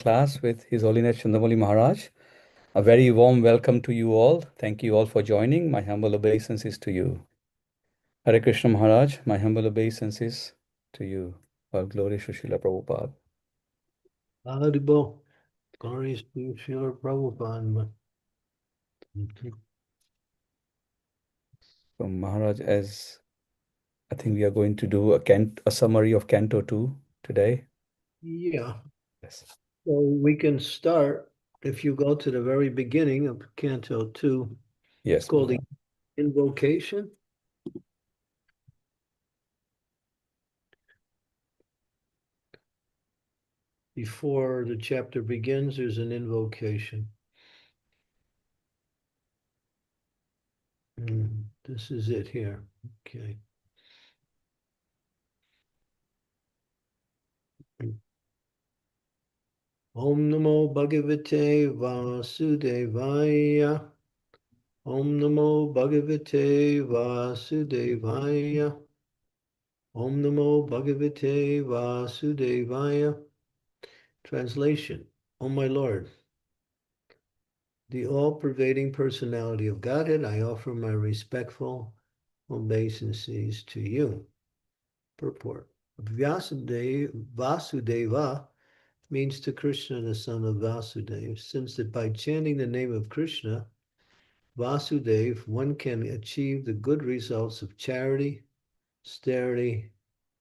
class with His Holiness Chandramauli Maharaj. A very warm welcome to you all. Thank you all for joining. My humble obeisances to you. Hare Krishna Maharaj, my humble obeisances to you. All glory to Srila Prabhupada. Haribo, glories to Srila Prabhupada. So Maharaj, as I think we are going to do a summary of Canto 2 today. Yeah, Yes. so we can start, if you go to the very beginning of Canto 2, it's Yes, called the Maharaj. Invocation. Before the chapter begins, there's an invocation. This is it here. Okay. Om Namo Bhagavate Vasudevaya. Om Namo Bhagavate Vasudevaya. Om Namo Bhagavate Vasudevaya. Translation: O my Lord, the all-pervading personality of Godhead, I offer my respectful obeisances to you. Purport: Vasudeva means to Krishna, the son of Vasudeva, since that by chanting the name of Krishna, Vasudeva, one can achieve the good results of charity, austerity,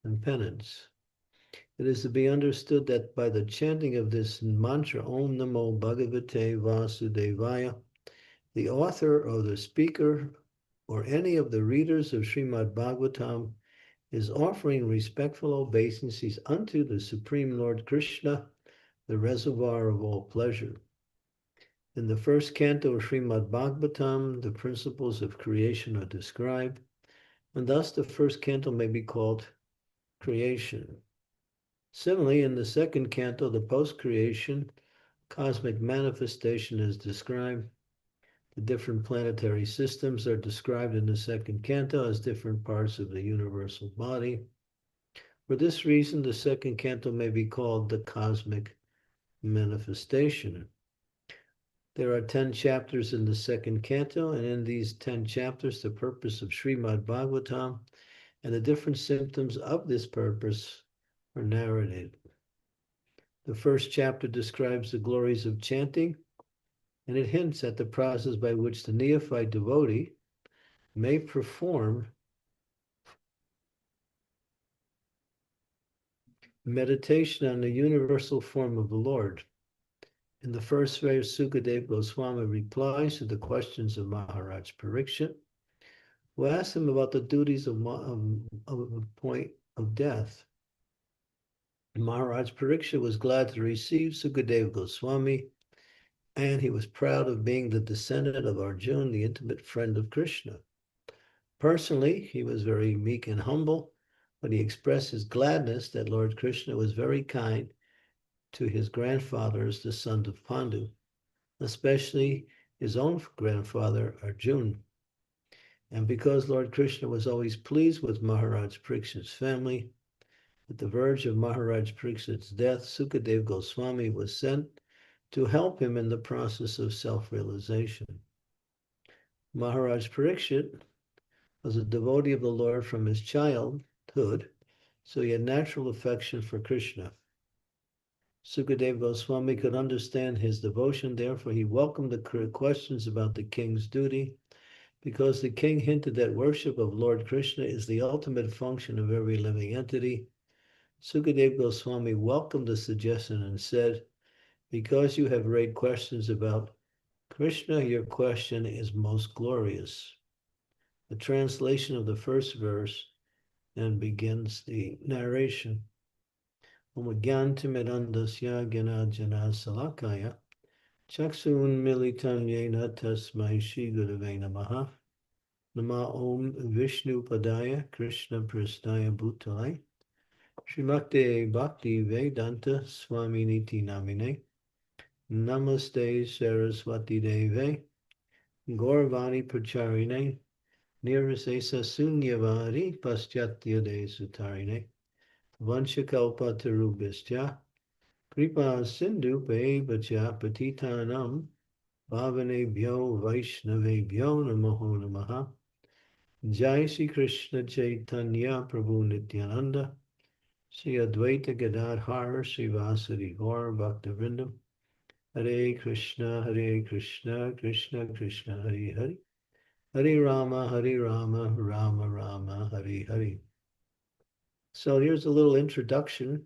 and penance. It is to be understood that by the chanting of this mantra, Om Namo Bhagavate Vasudevaya, the author or the speaker or any of the readers of Srimad Bhagavatam is offering respectful obeisances unto the Supreme Lord Krishna, the reservoir of all pleasure. In the first canto of Srimad Bhagavatam, the principles of creation are described, and thus the first canto may be called creation. Similarly, in the second canto, the post-creation cosmic manifestation is described. The different planetary systems are described in the second canto as different parts of the universal body. For this reason, the second canto may be called the cosmic manifestation. There are 10 chapters in the second canto, and in these 10 chapters, the purpose of Srimad Bhagavatam and the different symptoms of this purpose are narrated. The first chapter describes the glories of chanting, and it hints at the process by which the neophyte devotee may perform meditation on the universal form of the Lord. In the first verse, Sukadeva Goswami replies to the questions of Maharaj Parikshit, who asked him about the duties of a point of death. Maharaj Parikshit was glad to receive Sukadeva Goswami, and he was proud of being the descendant of Arjuna, the intimate friend of Krishna. Personally, he was very meek and humble, but he expressed his gladness that Lord Krishna was very kind to his grandfathers, the sons of Pandu, especially his own grandfather, Arjuna. And because Lord Krishna was always pleased with Maharaj Parikshit's family, at the verge of Maharaj Parikshit's death, Sukadeva Goswami was sent to help him in the process of self-realization. Maharaj Parikshit was a devotee of the Lord from his childhood, so he had natural affection for Krishna. Sukadeva Goswami could understand his devotion, therefore he welcomed the questions about the king's duty, because the king hinted that worship of Lord Krishna is the ultimate function of every living entity. Sukadeva Goswami welcomed the suggestion and said, because you have raised questions about Krishna, your question is most glorious. The translation of the first verse then begins the narration. Omagyantimirandasya Gyanajana Salakaya Chaksun Militam Yena Tasmai Shri Gurave Namaha Nama Om Vishnu Padaya Krishna Prasnaya Bhutale Srimakte Bhakti Vedanta Swami Niti Namine Namaste Saraswati Deve Gauravani Pracharine Nirvisesa Sunyavari Paschatya De Sutarine Vanchakalpa Tarubhistya Kripa Sindhu Pevacha Patitanam Bhavanebhyo Vaishnavebhyo Namo Namaha. Jai Shri Krishna Chaitanya Prabhu Nityananda Shri Advaita Gadadhar Srivasadi Gaur Bhaktivinoda Hare Krishna Krishna Krishna Hare Hare Hare Rama Rama Rama Hare Hare. So here's a little introduction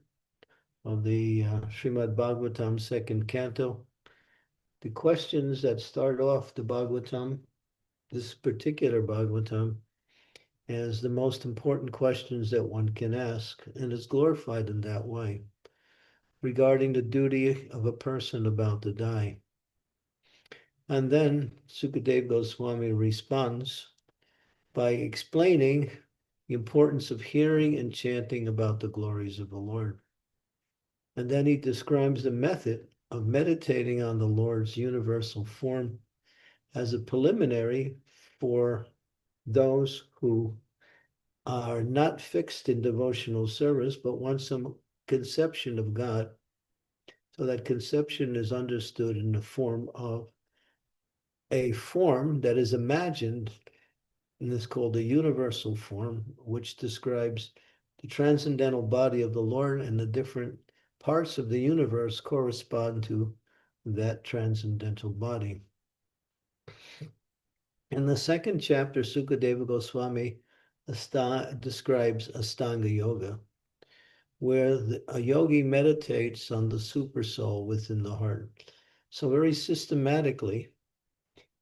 of the Srimad Bhagavatam second canto. The questions that start off the Bhagavatam, this particular Bhagavatam, as the most important questions that one can ask, and is glorified in that way, regarding the duty of a person about to die. And then Sukadeva Goswami responds by explaining the importance of hearing and chanting about the glories of the Lord. And then he describes the method of meditating on the Lord's universal form as a preliminary for those who are not fixed in devotional service, but want some conception of God. So that conception is understood in the form of a form that is imagined, and is called the universal form, which describes the transcendental body of the Lord, and the different parts of the universe correspond to that transcendental body. In the second chapter, Sukadeva Goswami describes Astanga Yoga, where a yogi meditates on the super soul within the heart. So very systematically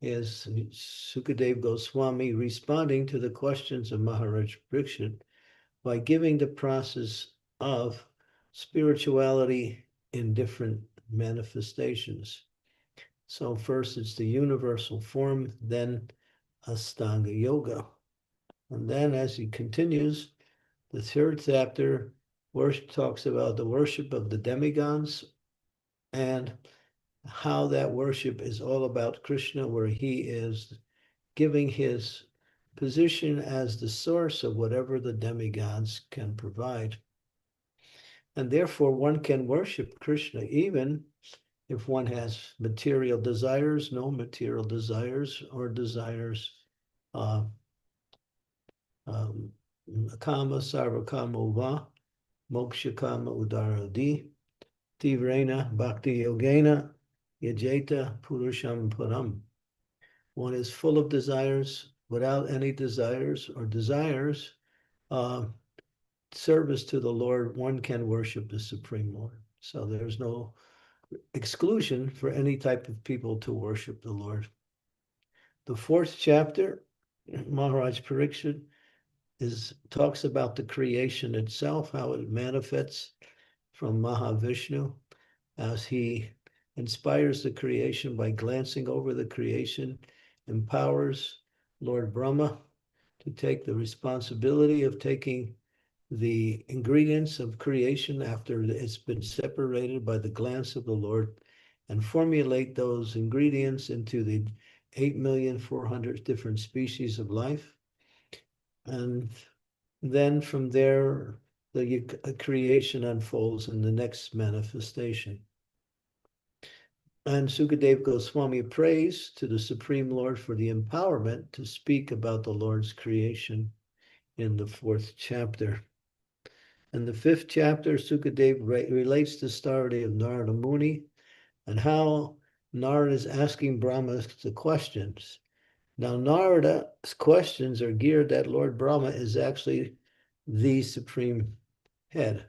is Sukadeva Goswami responding to the questions of Maharaj Parikshit by giving the process of spirituality in different manifestations. So first it's the universal form, then Astanga Yoga. And then as he continues, the third chapter talks about the worship of the demigods and how that worship is all about Krishna, where he is giving his position as the source of whatever the demigods can provide. And therefore one can worship Krishna even if one has material desires, no material desires, or desires kama sarva kama va moksha kama udaradi tivrena bhakti yogena yajeta purusham param. One is full of desires, without any desires, or desires service to the Lord, one can worship the Supreme Lord. So there's no exclusion for any type of people to worship the Lord. The fourth chapter, Maharaj Parikshit talks about the creation itself, how it manifests from Mahavishnu, as he inspires the creation by glancing over the creation, empowers Lord Brahma to take the responsibility of taking the ingredients of creation after it's been separated by the glance of the Lord, and formulate those ingredients into the 8,400,000 different species of life. And then from there, the creation unfolds in the next manifestation. And Sukadeva Goswami prays to the Supreme Lord for the empowerment to speak about the Lord's creation in the fourth chapter. In the fifth chapter, Sukadeva relates the story of Narada Muni and how Narada is asking Brahma the questions. Now, Narada's questions are geared that Lord Brahma is actually the supreme head.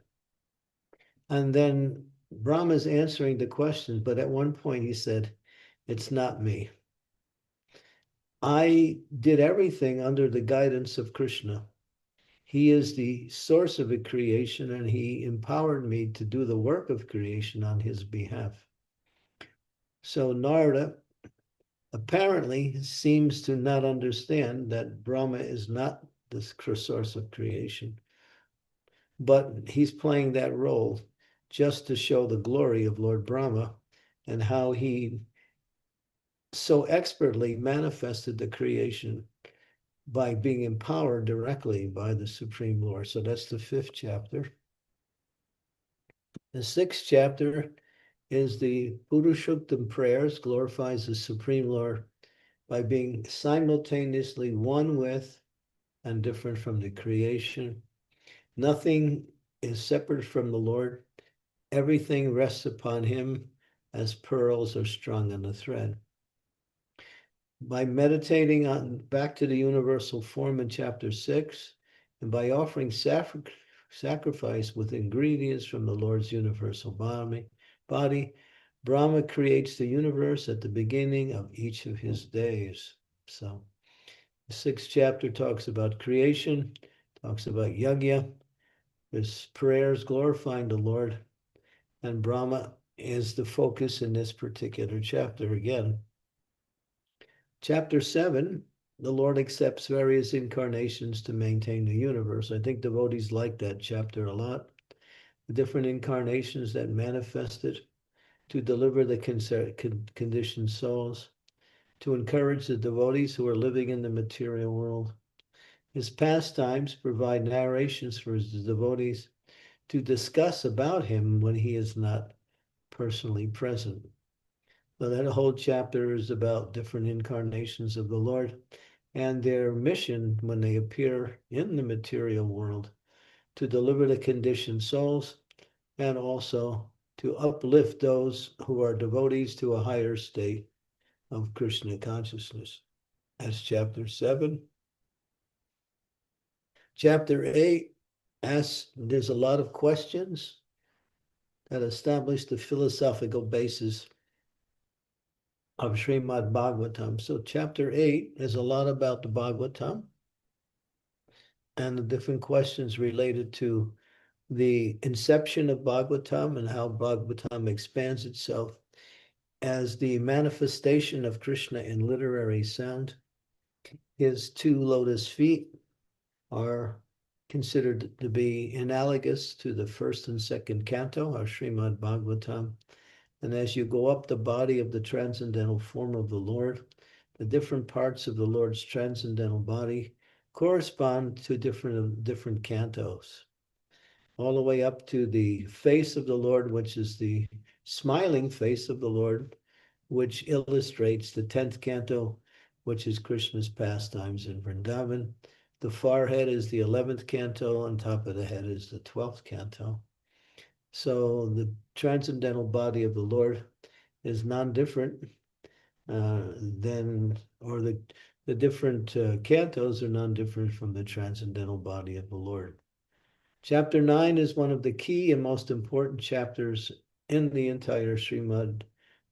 And then Brahma is answering the questions, but at one point he said, "It's not me. I did everything under the guidance of Krishna. He is the source of the creation, and he empowered me to do the work of creation on his behalf." So Narada apparently seems to not understand that Brahma is not the source of creation, but he's playing that role just to show the glory of Lord Brahma and how he so expertly manifested the creation by being empowered directly by the Supreme Lord. So that's the fifth chapter. The sixth chapter is the Purushottam prayers, glorifies the Supreme Lord by being simultaneously one with and different from the creation. Nothing is separate from the Lord. Everything rests upon him as pearls are strung on a thread. By meditating on back to the universal form in chapter 6, and by offering sacrifice with ingredients from the Lord's universal body, Brahma creates the universe at the beginning of each of his days. So the 6th chapter talks about creation, talks about yajna, there's prayers glorifying the Lord, and Brahma is the focus in this particular chapter again. Chapter 7, the Lord accepts various incarnations to maintain the universe. I think devotees like that chapter a lot. The different incarnations that manifested to deliver the conditioned souls, to encourage the devotees who are living in the material world. His pastimes provide narrations for his devotees to discuss about him when he is not personally present. So that whole chapter is about different incarnations of the Lord and their mission when they appear in the material world to deliver the conditioned souls and also to uplift those who are devotees to a higher state of Krishna consciousness. That's chapter 7. Chapter 8 there's a lot of questions that establish the philosophical basis of Srimad Bhagavatam. So chapter 8 is a lot about the Bhagavatam and the different questions related to the inception of Bhagavatam and how Bhagavatam expands itself as the manifestation of Krishna in literary sound. His 2 lotus feet are considered to be analogous to the 1st and 2nd canto of Srimad Bhagavatam. And as you go up the body of the transcendental form of the Lord, the different parts of the Lord's transcendental body correspond to different cantos, all the way up to the face of the Lord, which is the smiling face of the Lord, which illustrates the 10th canto, which is Krishna's pastimes in Vrindavan. The forehead is the 11th canto, on top of the head is the 12th canto. So the transcendental body of the Lord is non-different the different cantos are non-different from the transcendental body of the Lord. Chapter 9 is one of the key and most important chapters in the entire Srimad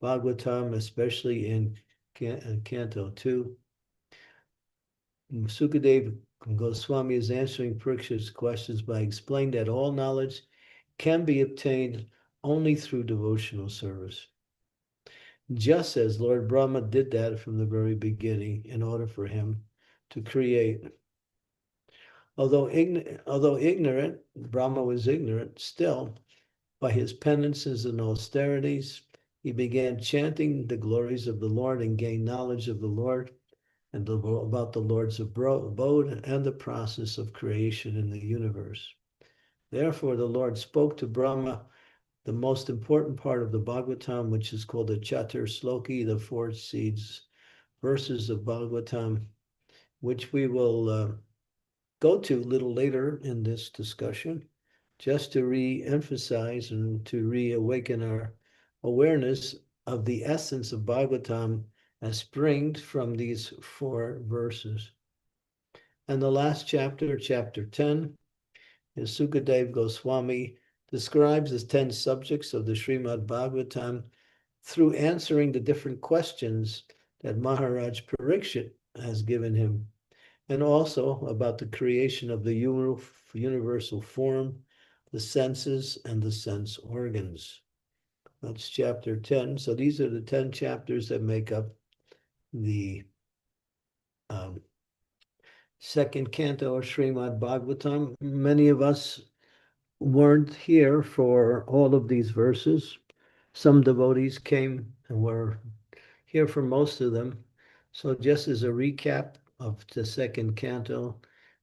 Bhagavatam, especially in Canto 2. Sukadeva Goswami is answering Parikshit's questions by explaining that all knowledge can be obtained only through devotional service. Just as Lord Brahma did that from the very beginning in order for him to create. Although ignorant, Brahma was ignorant, still, by his penances and austerities, he began chanting the glories of the Lord and gained knowledge of the Lord and about the Lord's abode and the process of creation in the universe. Therefore, the Lord spoke to Brahma the most important part of the Bhagavatam, which is called the Chatur Sloki, the 4 verses of Bhagavatam, which we will go to a little later in this discussion, just to re-emphasize and to reawaken our awareness of the essence of Bhagavatam as springed from these 4 verses. And the last chapter, chapter 10, is Sukadeva Goswami describes the 10 subjects of the Srimad Bhagavatam through answering the different questions that Maharaj Parikshit has given him, and also about the creation of the universal form, the senses, and the sense organs. That's chapter 10. So these are the 10 chapters that make up the 2nd canto of Srimad Bhagavatam. Many of us weren't here for all of these verses. Some devotees came and were here for most of them. So just as a recap of the 2nd canto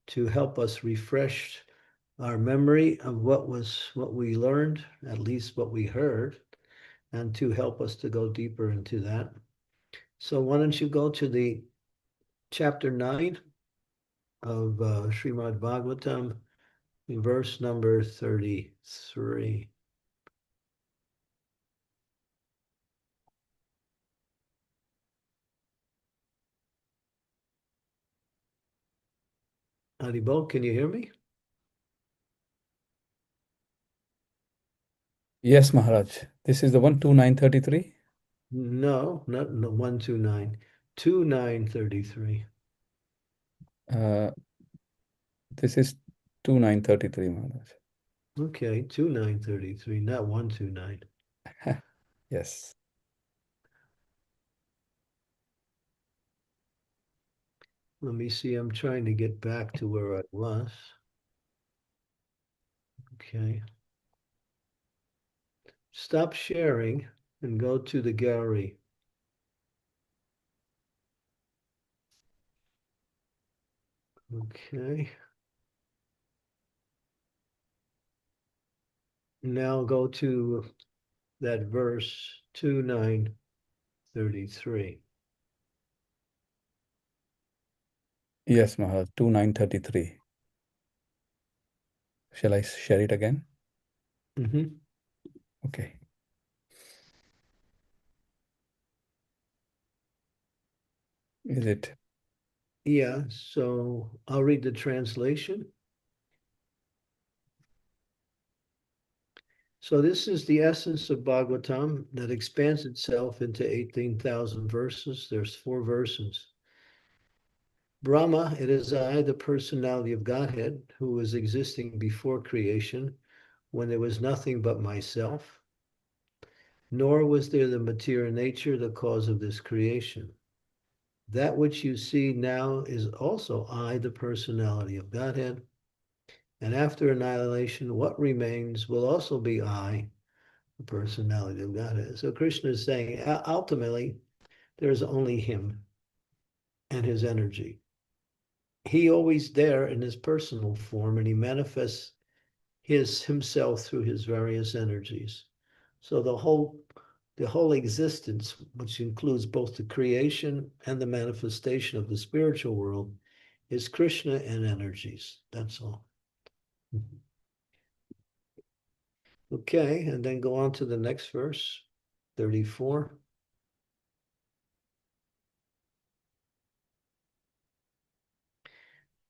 to help us refresh our memory of what we learned, at least what we heard, and to help us to go deeper into that. So why don't you go to the chapter 9 of Srimad Bhagavatam, verse number 33. Haribol, can you hear me? Yes, Maharaj. This is the one 2933. No, not no, 129. 2933. This is 2933, Maharaj. Okay, 2933, not 129. Yes. Let me see. I'm trying to get back to where I was. Okay. Stop sharing and go to the gallery. Okay. Now go to that verse 2933. Yes, Maharaj. 2933. Shall I share it again? Mm-hmm. Okay. Is it? Yeah, so I'll read the translation. So this is the essence of Bhagavatam that expands itself into 18,000 verses. There's 4 verses. Brahma, it is I, the personality of Godhead, who was existing before creation, when there was nothing but myself, nor was there the material nature, the cause of this creation. That which you see now is also I, the personality of Godhead. And after annihilation, what remains will also be I, the personality of Godhead. So Krishna is saying, ultimately, there's only him and his energy. He always there in his personal form, and he manifests himself through his various energies. So the whole existence, which includes both the creation and the manifestation of the spiritual world, is Krishna and energies. That's all. Okay, and then go on to the next verse, 34.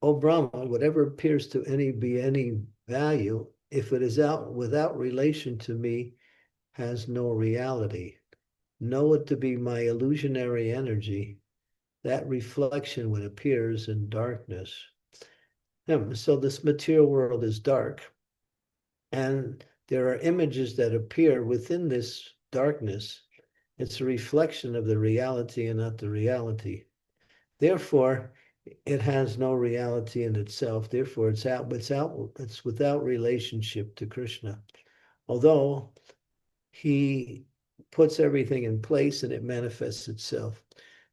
O Brahma, whatever appears to be any value, if it is out without relation to me, has no reality. Know it to be my illusionary energy, that reflection when it appears in darkness. So this material world is dark, and there are images that appear within this darkness. It's a reflection of the reality and not the reality. Therefore, it has no reality in itself. Therefore, it's without relationship to Krishna. Although he puts everything in place and it manifests itself.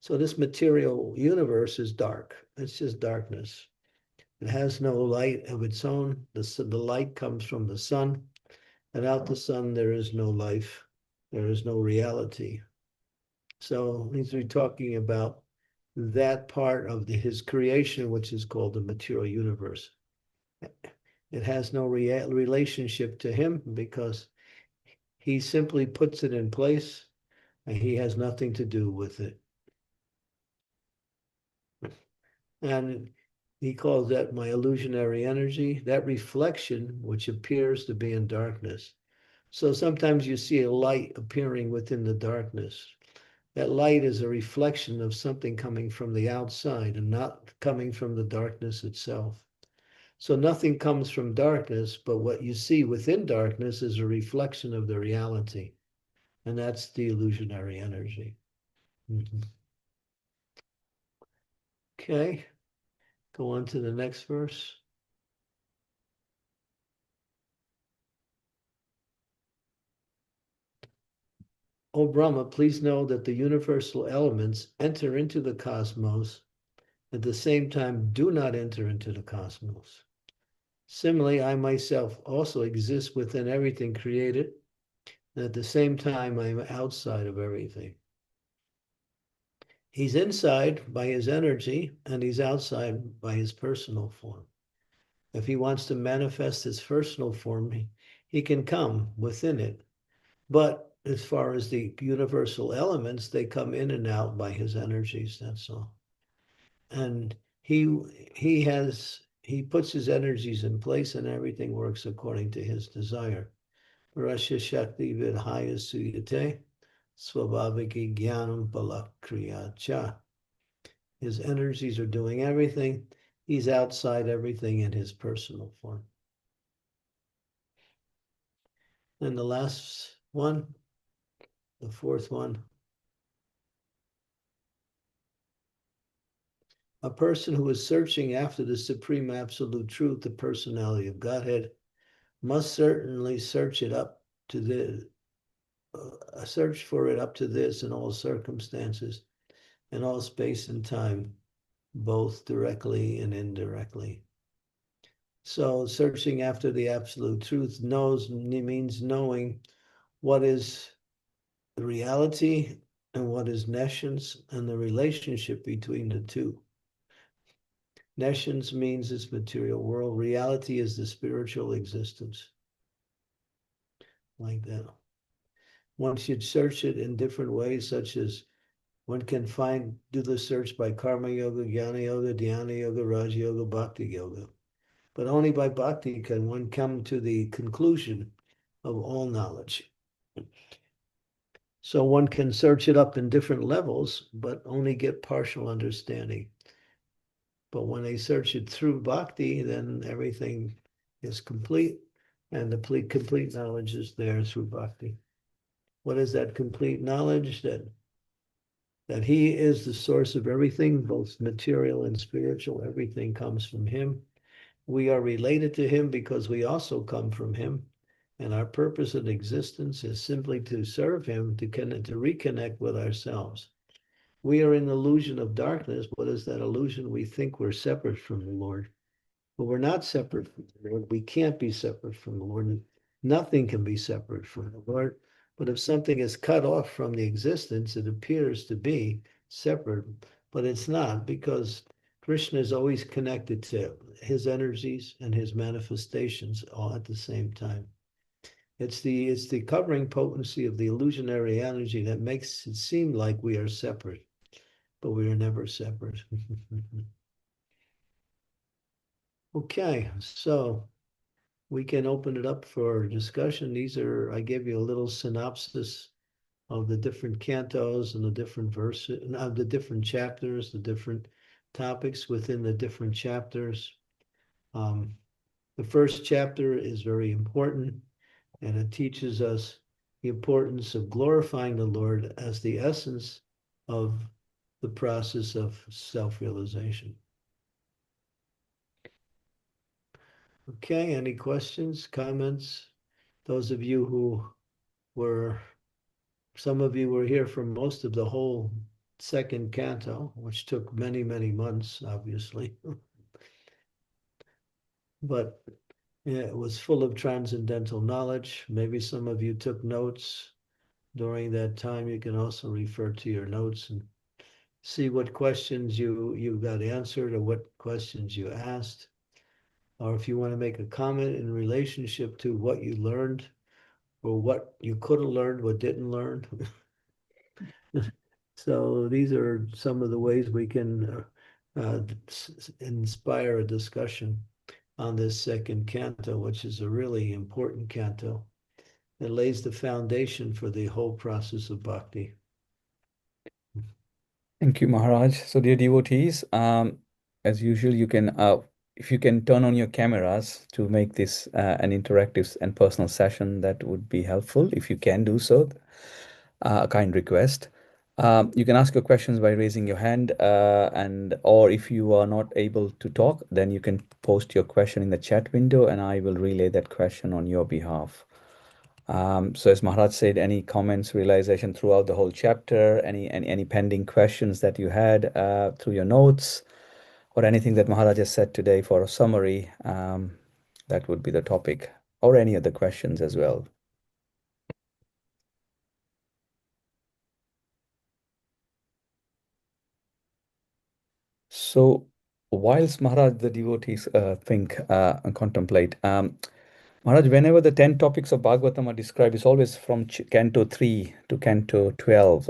So this material universe is dark. It's just darkness. It has no light of its own. The light comes from the sun. Without the sun, there is no life. There is no reality. So he's talking about that part of his creation, which is called the material universe. It has no relationship to him because he simply puts it in place and he has nothing to do with it. And he calls that my illusionary energy, that reflection which appears to be in darkness. So sometimes you see a light appearing within the darkness. That light is a reflection of something coming from the outside and not coming from the darkness itself. So nothing comes from darkness, but what you see within darkness is a reflection of the reality. And that's the illusionary energy. Mm-hmm. Okay, go on to the next verse. O Brahma, please know that the universal elements enter into the cosmos, at the same time do not enter into the cosmos. Similarly, I myself also exist within everything created, And at the same time, I'm outside of everything. He's inside by his energy, and he's outside by his personal form. If he wants to manifest his personal form, he can come within it. But as far as the universal elements, they come in and out by his energies, that's all. And he puts his energies in place and everything works according to his desire. Rasya Shakti Vidhaya Suyate Swabhaviki Jnanam Balakriya Cha. His energies are doing everything. He's outside everything in his personal form. And the last one, the fourth one. A person who is searching after the supreme absolute truth, the personality of Godhead, must certainly search it up to the search for it up to this in all circumstances, in all space and time, both directly and indirectly. So searching after the absolute truth means knowing what is the reality and what is nescience and the relationship between the two. Nescience means this material world. Reality is the spiritual existence. Like that. One should search it in different ways, such as one can do the search by karma yoga, jnana yoga, dhyana yoga, raja yoga, bhakti yoga. But only by bhakti can one come to the conclusion of all knowledge. So one can search it up in different levels, but only get partial understanding. But when they search it through bhakti, then everything is complete, and the complete knowledge is there through bhakti. What is that complete knowledge? That he is the source of everything, both material and spiritual. Everything comes from him. We are related to him because we also come from him. And our purpose in existence is simply to serve him, to reconnect with ourselves. We are in the illusion of darkness. What is that illusion? We think we're separate from the Lord. But we're not separate from the Lord. We can't be separate from the Lord. Nothing can be separate from the Lord. But if something is cut off from the existence, it appears to be separate, but it's not, because Krishna is always connected to his energies and his manifestations all at the same time. It's the covering potency of the illusionary energy that makes it seem like we are separate, but we are never separate. Okay, so we can open it up for discussion. I gave you a little synopsis of the different cantos and the different verses, of the different chapters, the different topics within the different chapters. The first chapter is very important, and it teaches us the importance of glorifying the Lord as the essence of the process of self-realization. Okay, any questions, comments? Those of you some of you were here for most of the whole second canto, which took many, many months, obviously. But yeah, it was full of transcendental knowledge. Maybe some of you took notes during that time. You can also refer to your notes and see what questions you got answered or what questions you asked. Or if you want to make a comment in relationship to what you learned or what you could have learned, what didn't learn. So these are some of the ways we can inspire a discussion on this second canto, which is a really important canto. It lays the foundation for the whole process of bhakti. Thank you, Maharaj. So, dear devotees, as usual, you can, if you can turn on your cameras to make this an interactive and personal session, that would be helpful. If you can do so, a kind request. You can ask your questions by raising your hand, or if you are not able to talk, then you can post your question in the chat window, and I will relay that question on your behalf. So as Maharaj said, any comments, realization throughout the whole chapter, any pending questions that you had through your notes, or anything that Maharaj has said today for a summary, that would be the topic, or any other questions as well. So, whilst Maharaj, the devotees think and contemplate, Maharaj, whenever the 10 topics of Bhagavatam are described, it's always from Canto 3 to Canto 12.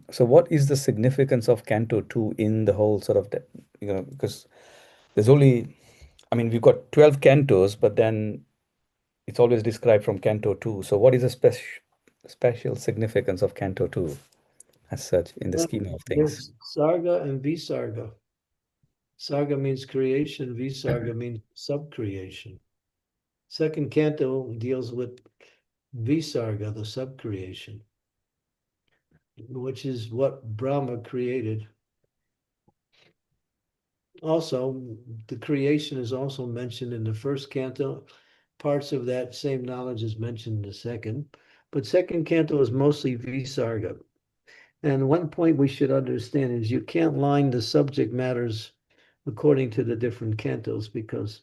So, what is the significance of Canto 2 in the whole sort of, because there's only, I mean, we've got 12 cantos, but then it's always described from Canto 2. So, what is the special significance of Canto 2 as such in the scheme of things? There's Sarga and Visarga. Sarga means creation, Visarga means subcreation. Second canto deals with Visarga, the subcreation, which is what Brahma created. Also, the creation is also mentioned in the first canto. Parts of that same knowledge is mentioned in the second. But second canto is mostly Visarga. And one point we should understand is you can't line the subject matters according to the different cantos because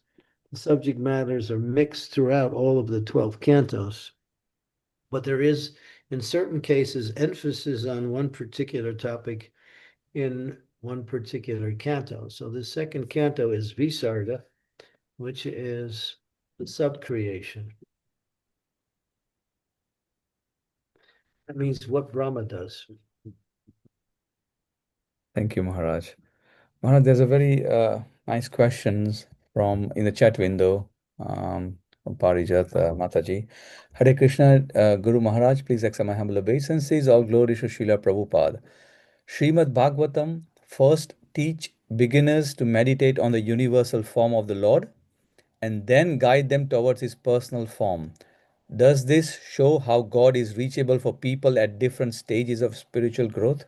the subject matters are mixed throughout all of the 12 cantos. But there is, in certain cases, emphasis on one particular topic in one particular canto. So the second canto is Visarga, which is the subcreation. That means what Brahma does. Thank you, Maharaj. Maharaj, there's a very nice questions from in the chat window from Parijat Mataji. Hare Krishna, Guru Maharaj, please accept my humble obeisances. All glory to Srila Prabhupada. Srimad Bhagavatam first teach beginners to meditate on the universal form of the Lord and then guide them towards his personal form. Does this show how God is reachable for people at different stages of spiritual growth?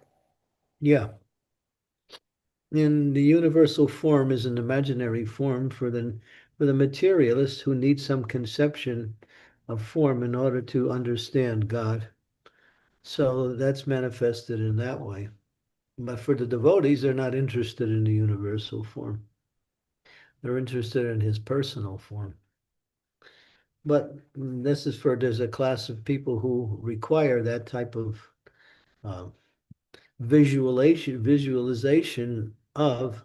Yeah. And the universal form is an imaginary form for the materialist who needs some conception of form in order to understand God. So that's manifested in that way. But for the devotees, they're not interested in the universal form. They're interested in his personal form. But this is there's a class of people who require that type of uh, visualization of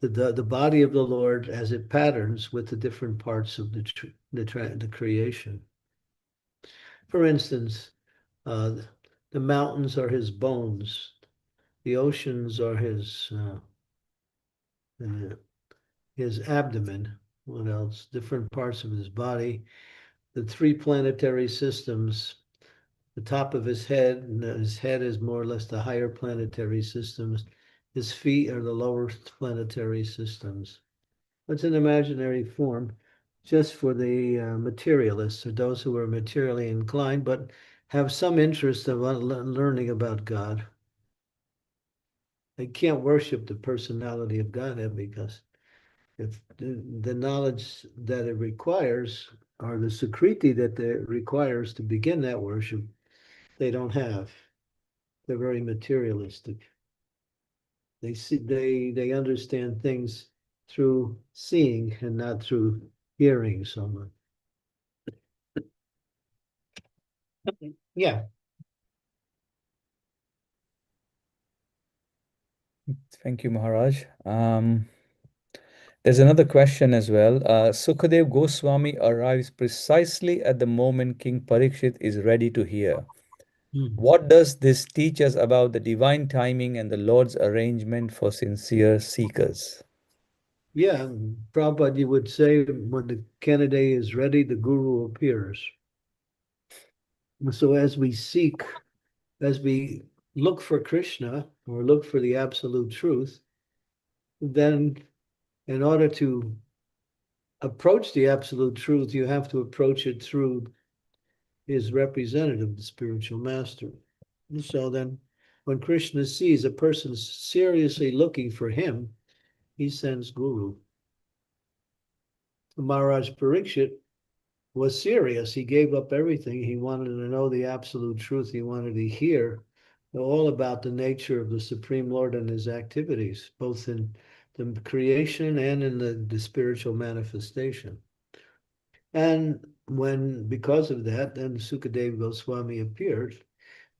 the body of the Lord as it patterns with the different parts of the creation. For instance, uh, the mountains are his bones, the oceans are his abdomen. What else? Different parts of his body. The three planetary systems. The top of his head is more or less the higher planetary systems. His feet are the lower planetary systems. It's an imaginary form just for the materialists or those who are materially inclined but have some interest of learning about God. They can't worship the personality of Godhead because if the knowledge that it requires or the sukriti that it requires to begin that worship, they don't have. They're very materialistic. They understand things through seeing and not through hearing someone. Yeah. Thank you, Maharaj. There's another question as well. Sukadev Goswami arrives precisely at the moment King Parikshit is ready to hear. Hmm. What does this teach us about the divine timing and the Lord's arrangement for sincere seekers? Yeah, Prabhupada would say when the candidate is ready, the guru appears. So as we look for Krishna or look for the absolute truth, then in order to approach the absolute truth, you have to approach it through his representative, the spiritual master. And so then when Krishna sees a person seriously looking for him, he sends guru. Maharaj Parikshit was serious. He gave up everything. He wanted to know the absolute truth. He wanted to hear all about the nature of the Supreme Lord and his activities, both in the creation and in the spiritual manifestation. And because of that, then Sukadeva Goswami appeared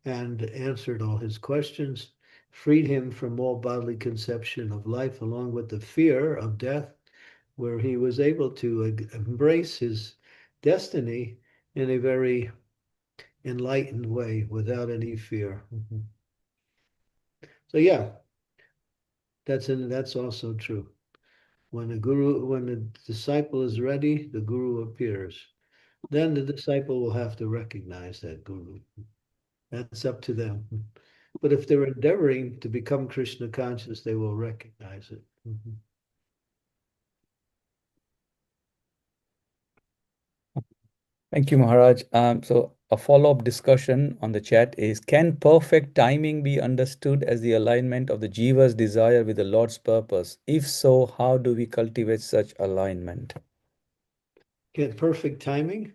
and answered all his questions. freed him from all bodily conception of life, along with the fear of death, where he was able to embrace his destiny in a very enlightened way without any fear. So yeah, that's also true. When the disciple is ready, the guru appears. Then the disciple will have to recognize that guru. That's up to them. But if they're endeavoring to become Krishna conscious, they will recognize it. Thank you, Maharaj. So a follow-up discussion on the chat is, can perfect timing be understood as the alignment of the jiva's desire with the Lord's purpose? If so, how do we cultivate such alignment? Can perfect timing?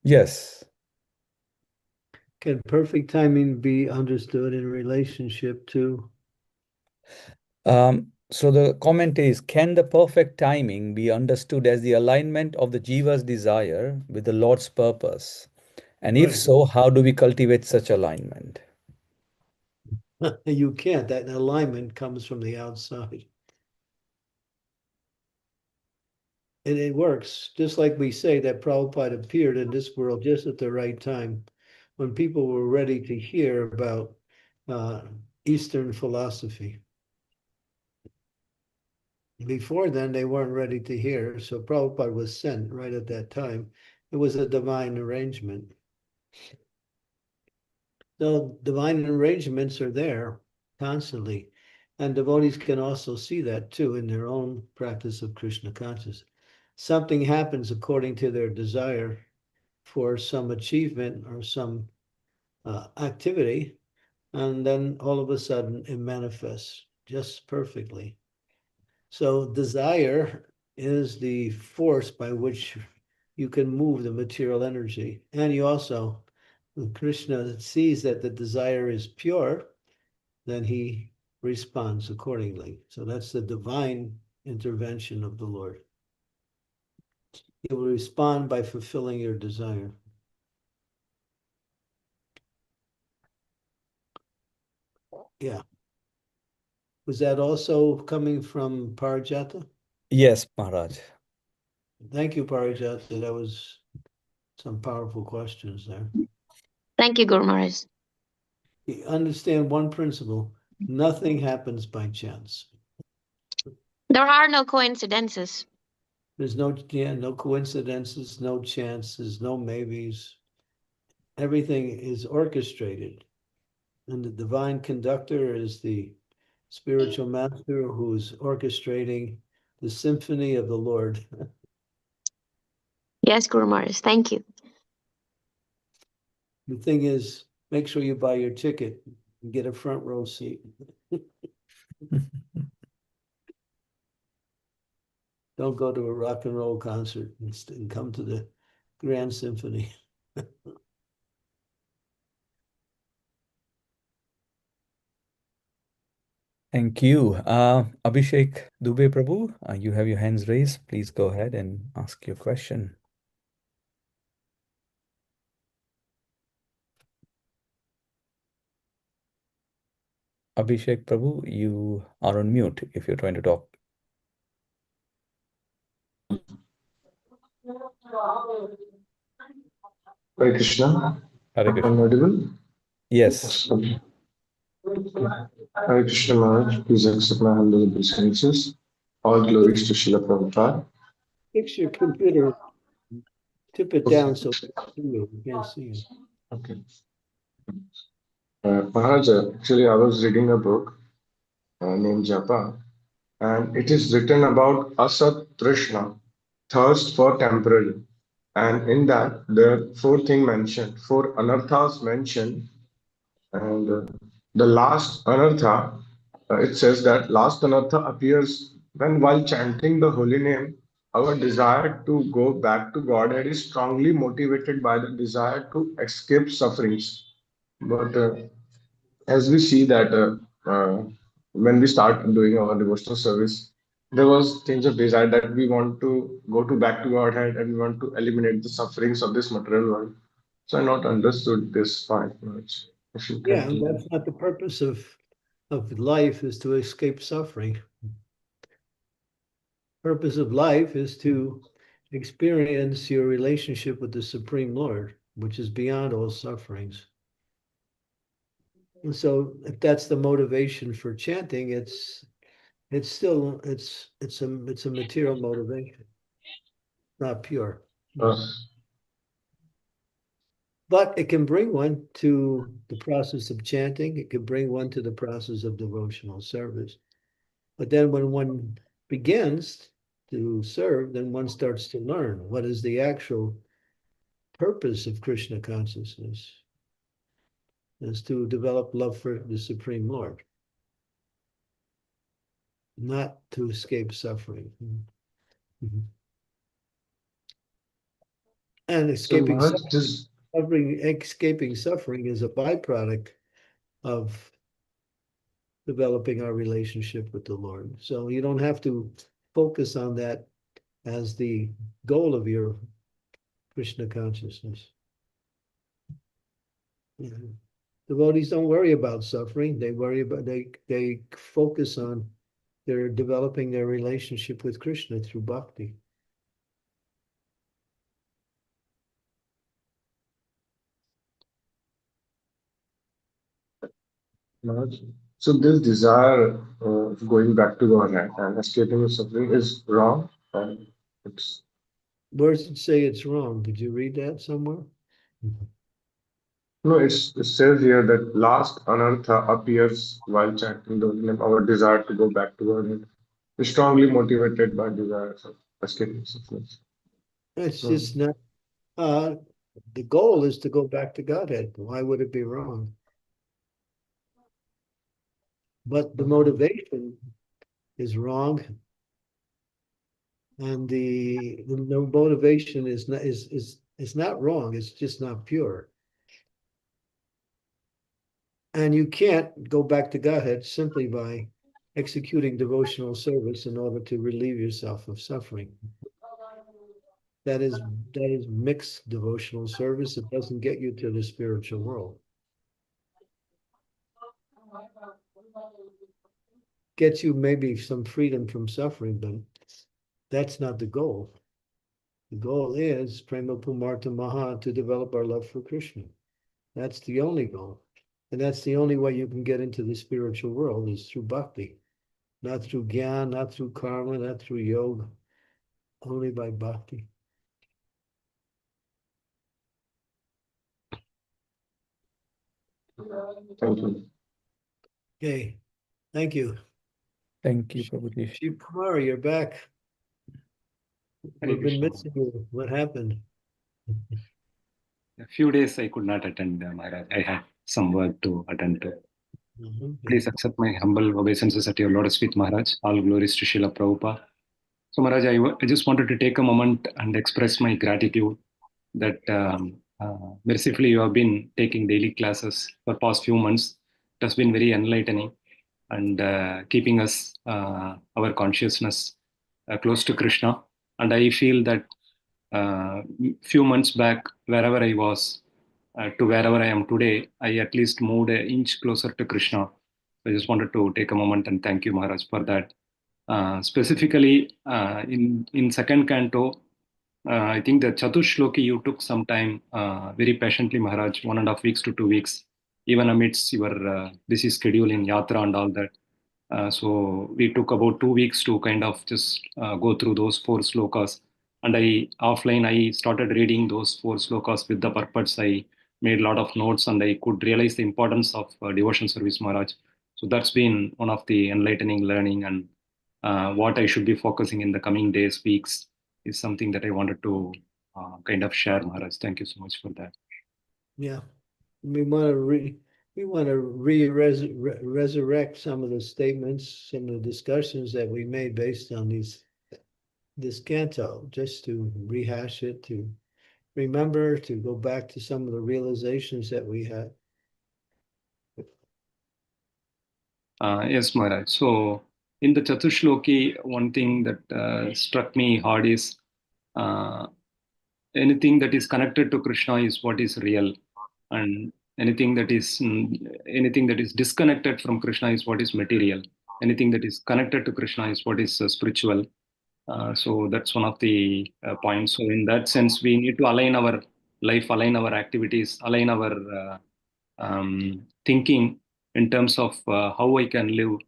Yes. Can perfect timing be understood in relationship to? So the comment is, can the perfect timing be understood as the alignment of the jiva's desire with the Lord's purpose? And if Right. so, how do we cultivate such alignment? You can't. That alignment comes from the outside. And it works, just like we say that Prabhupada appeared in this world just at the right time, when people were ready to hear about Eastern philosophy. Before then, they weren't ready to hear, so Prabhupada was sent right at that time. It was a divine arrangement. So divine arrangements are there constantly. And devotees can also see that too in their own practice of Krishna consciousness. Something happens according to their desire for some achievement or some activity, and then all of a sudden it manifests just perfectly. So desire is the force by which you can move the material energy. And you also, when Krishna sees that the desire is pure, then he responds accordingly. So that's the divine intervention of the Lord. He will respond by fulfilling your desire. Yeah. Was that also coming from Parijata? Yes, Maharaj. Thank you, Parijata. That was some powerful questions there. Thank you, Guru Maharaj. You understand one principle: nothing happens by chance. There are no coincidences. There's no coincidences, no chances, no maybes. Everything is orchestrated. And the divine conductor is the spiritual master who's orchestrating the symphony of the Lord. Yes, Guru Maharaj. Thank you. The thing is, make sure you buy your ticket and get a front row seat. Don't go to a rock and roll concert and come to the Grand Symphony. Thank you. Abhishek Dubey Prabhu, you have your hands raised. Please go ahead and ask your question. Abhishek Prabhu, you are on mute if you're trying to talk. Hare Krishna. Hare Krishna. I'm audible? Yes. Okay. Hare Krishna Maharaj, please accept my humble obeisances. All glories to Srila Prabhupada. Fix your computer, tip it down so we can't see you. Okay. Maharaj, actually, I was reading a book named Japa, and it is written about Asat Trishna, thirst for temporary. And in that, there are four things mentioned, four anarthas mentioned. And the last anartha, it says that last anartha appears when, while chanting the holy name, our desire to go back to Godhead is strongly motivated by the desire to escape sufferings. But as we see that when we start doing our devotional service, there was things of desire that we want to go to back to Godhead and we want to eliminate the sufferings of this material world. So I not understood this part much. If you Yeah, can and tell. that's not the purpose of life, is to escape suffering. Purpose of life is to experience your relationship with the Supreme Lord, which is beyond all sufferings. And so if that's the motivation for chanting, it's still it's a material motivation, not pure. Uh, But it can bring one to the process of chanting, it can bring one to the process of devotional service. But then when one begins to serve, then one starts to learn what is the actual purpose of Krishna consciousness, is to develop love for the Supreme Lord, not to escape suffering. Mm-hmm. And so escaping Maharaj, this suffering is a byproduct of developing our relationship with the Lord. So you don't have to focus on that as the goal of your Krishna consciousness. Devotees don't worry about suffering. They worry about they focus on their developing their relationship with Krishna through bhakti. Maharaj, so this desire of going back to Godhead and escaping the suffering is wrong, and it's Where does it say it's wrong? Did you read that somewhere? no, it says here that last anartha appears while chanting the holy name. Our desire to go back to Godhead is strongly motivated by desires of escaping suffering. It's So, just not. The goal is to go back to Godhead. Why would it be wrong? But the motivation is wrong, and the motivation is not wrong. It's just not pure. And you can't go back to Godhead simply by executing devotional service in order to relieve yourself of suffering. That is mixed devotional service. It doesn't get you to the spiritual world. Gets you maybe some freedom from suffering, but that's not the goal. The goal is Prema Pumarta Maha, to develop our love for Krishna. That's the only goal. And that's the only way you can get into the spiritual world, is through bhakti. Not through gyan, not through karma, not through yoga, only by bhakti. thank you. Okay, thank you. Thank you, Prabhuji. Shiv Kumar, you're back. Hare We've been Krishna. missing you. What happened? A few days I could not attend, Maharaj. I had some work to attend to. Please accept my humble obeisances at your lotus feet, Maharaj. All glories to Srila Prabhupada. So, Maharaj, I just wanted to take a moment and express my gratitude that mercifully you have been taking daily classes for past few months. It has been very enlightening and keeping us, our consciousness close to Krishna. And I feel that few months back, wherever I was to wherever I am today, I at least moved an inch closer to Krishna. I just wanted to take a moment and thank you, Maharaj, for that. Specifically, in second canto, I think the Chatushloki you took some time, very patiently, Maharaj, 1.5 weeks to 2 weeks, even amidst your busy schedule in Yatra and all that. So we took about 2 weeks to kind of just go through those 4 slokas. And I started reading those 4 slokas with the purpose. I made a lot of notes and I could realize the importance of devotion service, Maharaj. So that's been one of the enlightening learning, and what I should be focusing in the coming days, weeks, is something that I wanted to kind of share, Maharaj. Thank you so much for that. Yeah, we want to resurrect some of the statements, some of the discussions that we made based on this canto, just to rehash it, to remember, to go back to some of the realizations that we had. Yes, Maharaj. So in the Chatushloki, one thing that struck me hard is anything that is connected to Krishna is what is real. And anything that is disconnected from Krishna is what is material. Anything that is connected to Krishna is what is spiritual. So that's one of the points. So in that sense, we need to align our life, align our activities, align our thinking in terms of how I can live,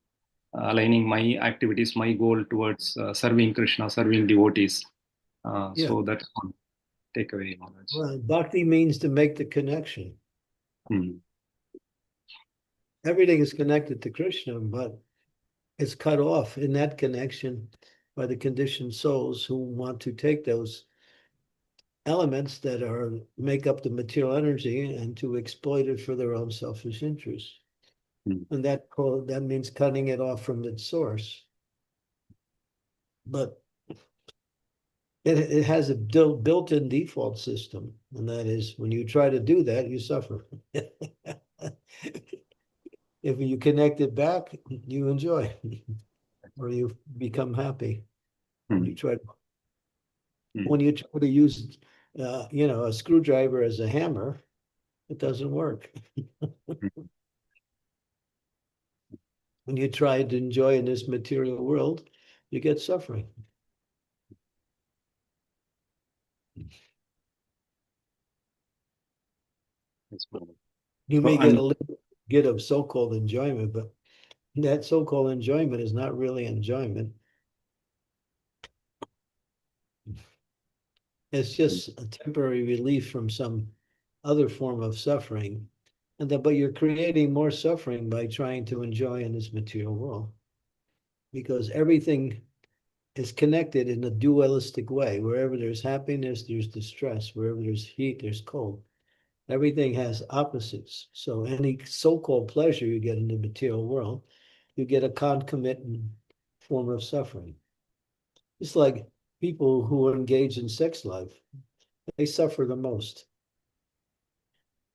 aligning my activities, my goal towards serving Krishna, serving devotees. So that's one takeaway. Well, bhakti means to make the connection. Everything is connected to Krishna, but it's cut off in that connection by the conditioned souls who want to take those elements that make up the material energy and to exploit it for their own selfish interests. And that means cutting it off from its source. But it has a built-in default system, and that is when you try to do that, you suffer. If you connect it back, you enjoy, or you become happy. When you try to use, a screwdriver as a hammer, it doesn't work. When you try to enjoy in this material world, you get suffering. You may get a little bit of so-called enjoyment, but that so-called enjoyment is not really enjoyment. It's just a temporary relief from some other form of suffering. But you're creating more suffering by trying to enjoy in this material world. Because everything is connected in a dualistic way. Wherever there's happiness, there's distress. Wherever there's heat, there's cold. Everything has opposites. So any so-called pleasure you get in the material world, you get a concomitant form of suffering. It's like people who engage in sex life, they suffer the most.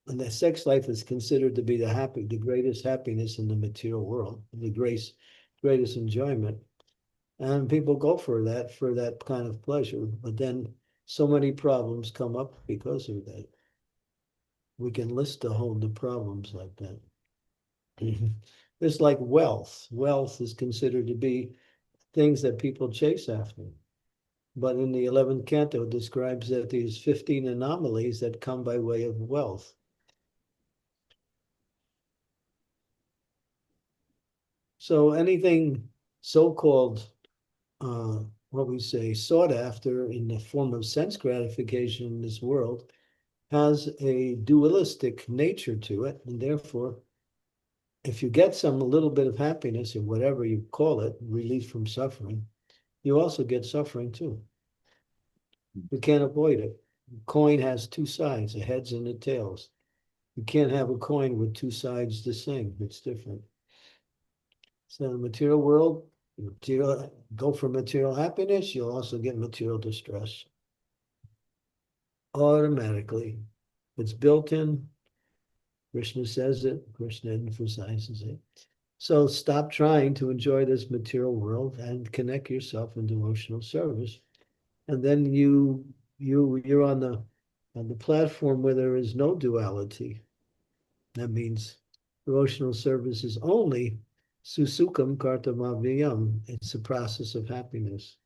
And the sex life is considered to be the greatest happiness in the material world, the greatest enjoyment. And people go for that kind of pleasure. But then so many problems come up because of that. We can list a whole the problems like that. It's like wealth. Wealth is considered to be things that people chase after. But in the 11th canto, it describes that these 15 anomalies that come by way of wealth. So anything so-called, what we say, sought after in the form of sense gratification in this world has a dualistic nature to it. And therefore, if you get a little bit of happiness or whatever you call it, relief from suffering, you also get suffering too. You can't avoid it. A coin has two sides, the heads and the tails. You can't have a coin with two sides the same. It's different. So in the material world, go for material happiness, you'll also get material distress. Automatically. It's built in. Krishna says it. Krishna emphasizes it. So stop trying to enjoy this material world and connect yourself in devotional service. And then you're on the platform where there is no duality. That means devotional service is only susukam kartamaviyam. It's a process of happiness.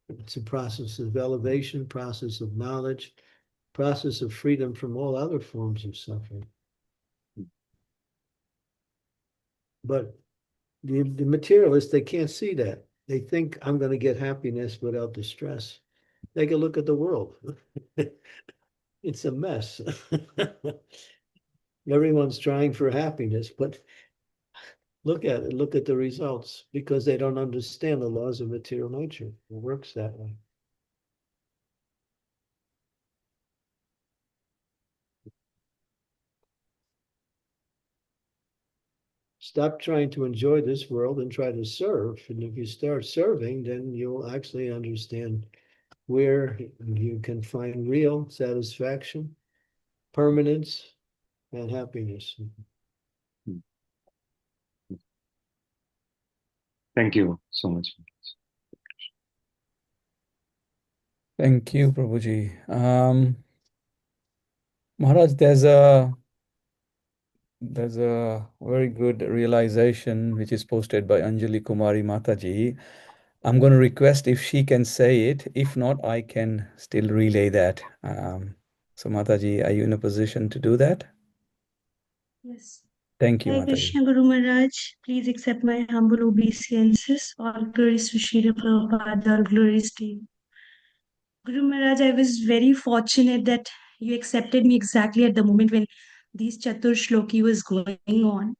It's a process of elevation, process of knowledge, process of freedom from all other forms of suffering. But the materialists, they can't see that. They think I'm going to get happiness without distress. Take a look at the world. It's a mess. Everyone's trying for happiness, but look at it, look at the results, because they don't understand the laws of material nature. It works that way. Stop trying to enjoy this world and try to serve. And if you start serving, then you'll actually understand where you can find real satisfaction, permanence, and happiness. Thank you so much. Thank you, Prabhuji. Maharaj, there's a There's a very good realization which is posted by Anjali Kumari Mataji. I'm going to request if she can say it. If not, I can still relay that. So Mataji, are you in a position to do that? Yes. Thank you, Hare Mataji. Krishna Guru Maharaj, please accept my humble obeisances. All glories to Srila Prabhupada, all glories to you. Guru Maharaj, I was very fortunate that you accepted me exactly at the moment when these Chatur Shloki was going on.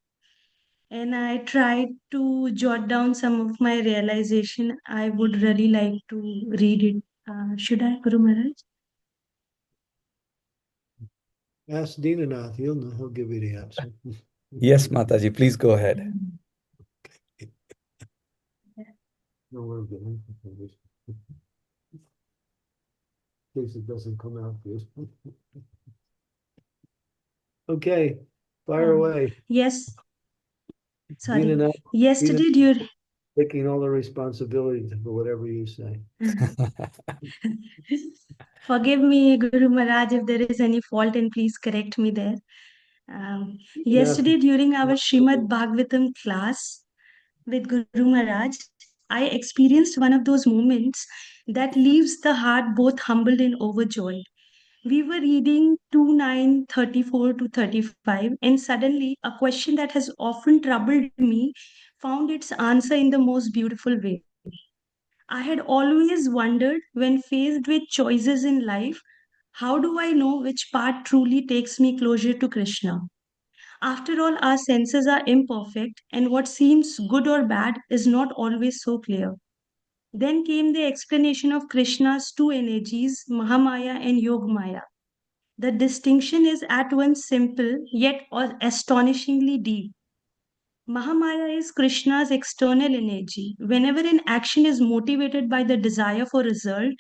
And I tried to jot down some of my realization. I would really like to read it. Should I, Guru Maharaj? Ask Dinanath, he'll give you the answer. Yes, Mataji, please go ahead. No, we're good. In case it doesn't come out good. Okay, fire away. Yes. Sorry. Dinanath, Yesterday during taking all the responsibility for whatever you say. Forgive me, Guru Maharaj, if there is any fault, and please correct me there. Yesterday, during our Srimad Bhagavatam class with Guru Maharaj, I experienced one of those moments that leaves the heart both humbled and overjoyed. We were reading 2:9:34 to 35, and suddenly a question that has often troubled me found its answer in the most beautiful way. I had always wondered when faced with choices in life, how do I know which path truly takes me closer to Krishna? After all, our senses are imperfect, and what seems good or bad is not always so clear. Then came the explanation of Krishna's two energies, Mahamaya and Yogmaya. The distinction is at once simple yet astonishingly deep. Mahamaya is Krishna's external energy. Whenever an action is motivated by the desire for result,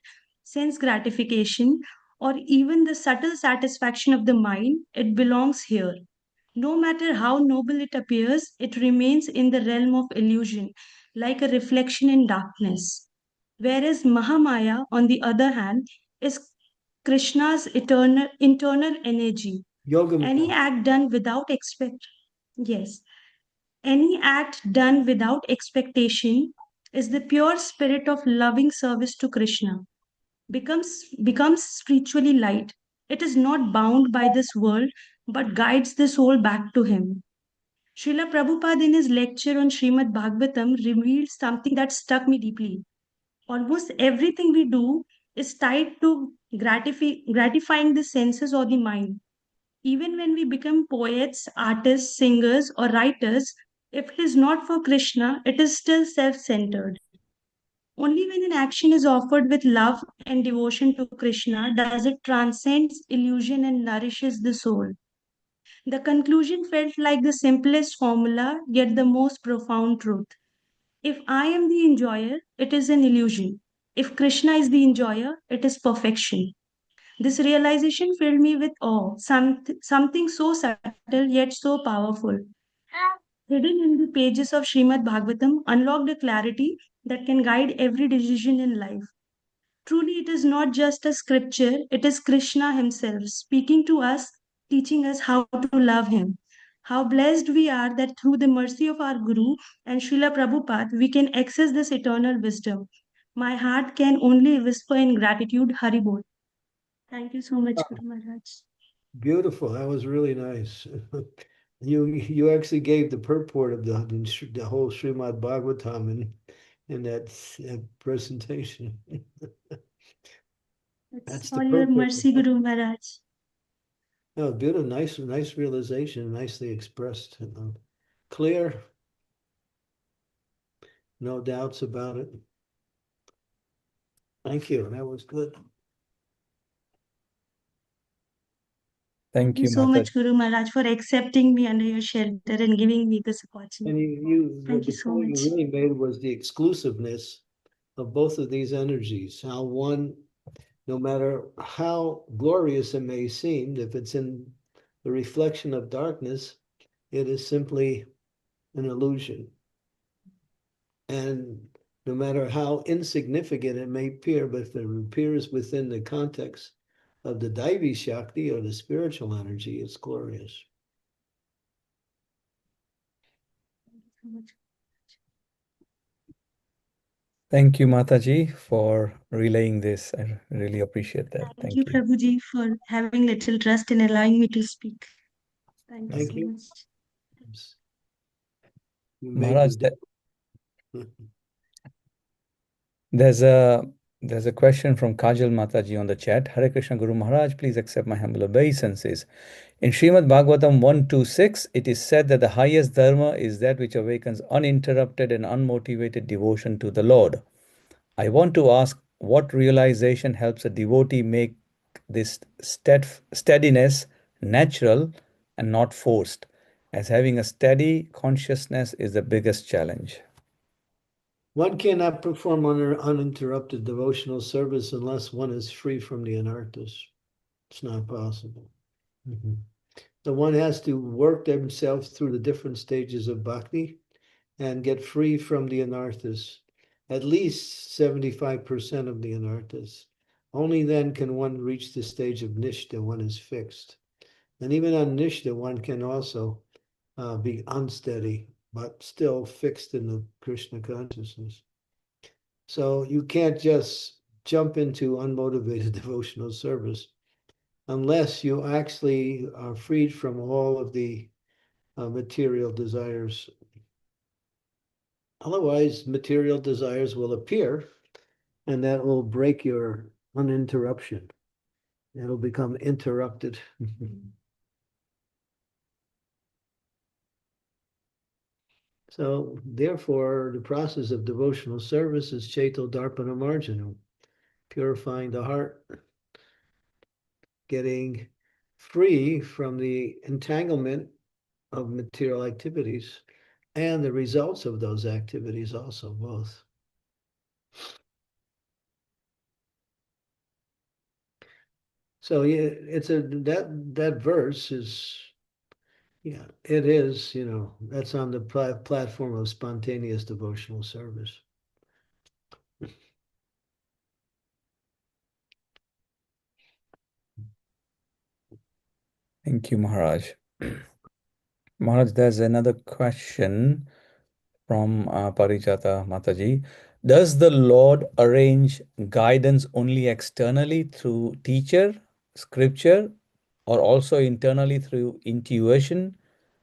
sense gratification, or even the subtle satisfaction of the mind, it belongs here. No matter how noble it appears, it remains in the realm of illusion, like a reflection in darkness. Whereas Mahamaya, on the other hand, is Krishna's internal energy. Any act done without yes, any act done without expectation is the pure spirit of loving service to Krishna. Becomes spiritually light. It is not bound by this world, but guides the soul back to Him. Srila Prabhupada in his lecture on Srimad Bhagavatam revealed something that struck me deeply. Almost everything we do is tied to gratifying the senses or the mind. Even when we become poets, artists, singers, or writers, if it is not for Krishna, it is still self centered. Only when an action is offered with love and devotion to Krishna does it transcend illusion and nourishes the soul. The conclusion felt like the simplest formula, yet the most profound truth. If I am the enjoyer, it is an illusion. If Krishna is the enjoyer, it is perfection. This realization filled me with awe, something so subtle yet so powerful. Hidden in the pages of Srimad Bhagavatam unlocked a clarity that can guide every decision in life. Truly, it is not just a scripture, it is Krishna Himself speaking to us, teaching us how to love Him. How blessed we are that through the mercy of our Guru and Srila Prabhupada, we can access this eternal wisdom. My heart can only whisper in gratitude, Haribol. Thank you so much, Guru Maharaj. Beautiful. That was really nice. You actually gave the purport of the whole Srimad Bhagavatam in that presentation. That's all your mercy, Guru Maharaj. No, beautiful, nice realization, nicely expressed, clear, no doubts about it. Thank you. That was good. Thank you so much, Guru Maharaj, for accepting me under your shelter and giving me this opportunity. And Thank you so much. The point you really made was the exclusiveness of both of these energies. How one, no matter how glorious it may seem, if it's in the reflection of darkness, it is simply an illusion. And no matter how insignificant it may appear, but if it appears within the context of the Daivi Shakti or the spiritual energy, it's glorious. Thank you, Mataji, for relaying this. I really appreciate that. Thank you, Prabhuji, for having little trust in allowing me to speak. Thank you so much. Maharaj, there's a question from Kajal Mataji on the chat. Hare Krishna Guru Maharaj, please accept my humble obeisances. In Srimad Bhagavatam 126, it is said that the highest dharma is that which awakens uninterrupted and unmotivated devotion to the Lord. I want to ask, what realization helps a devotee make this steadiness natural and not forced, as having a steady consciousness is the biggest challenge? One cannot perform uninterrupted devotional service unless one is free from the anarthas. It's not possible. So one has to work themselves through the different stages of bhakti and get free from the anarthas, at least 75% of the anarthas. Only then can one reach the stage of nishta, one is fixed. And even on nishta, one can also be unsteady, but still fixed in the Krishna consciousness. So you can't just jump into unmotivated devotional service unless you actually are freed from all of the material desires. Otherwise, material desires will appear, and that will break your uninterruption. It'll become interrupted. So, therefore, the process of devotional service is Chaito Darpana Marjanam, purifying the heart, getting free from the entanglement of material activities and the results of those activities also, both. So yeah, it's that verse is, yeah, it is, that's on the platform of spontaneous devotional service. Thank you, Maharaj. Maharaj, there's another question from Parijata Mataji. Does the Lord arrange guidance only externally through teacher, scripture, or also internally through intuition,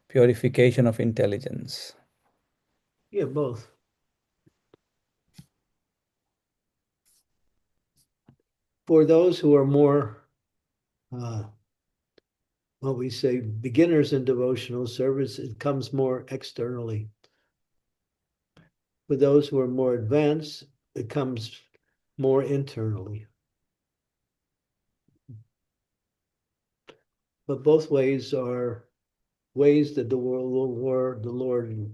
purification of intelligence? Yeah, both. For those who are more, what we say, beginners in devotional service, it comes more externally. For those who are more advanced, it comes more internally. But both ways are ways that the Lord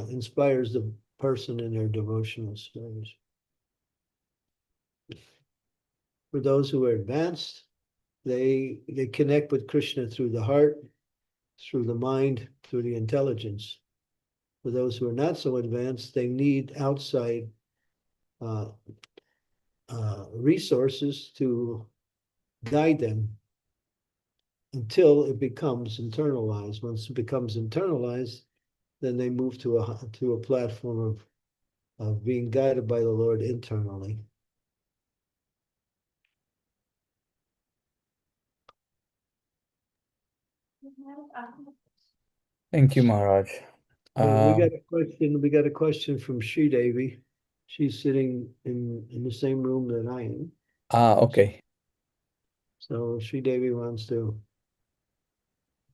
inspires the person in their devotional service. For those who are advanced, they connect with Krishna through the heart, through the mind, through the intelligence. For those who are not so advanced, they need outside resources to guide them until it becomes internalized. Once it becomes internalized, then they move to a platform of being guided by the Lord internally. Thank you, Maharaj. We got a question from Sri Devi. She's sitting in the same room that I am. Okay. So Sri Devi wants to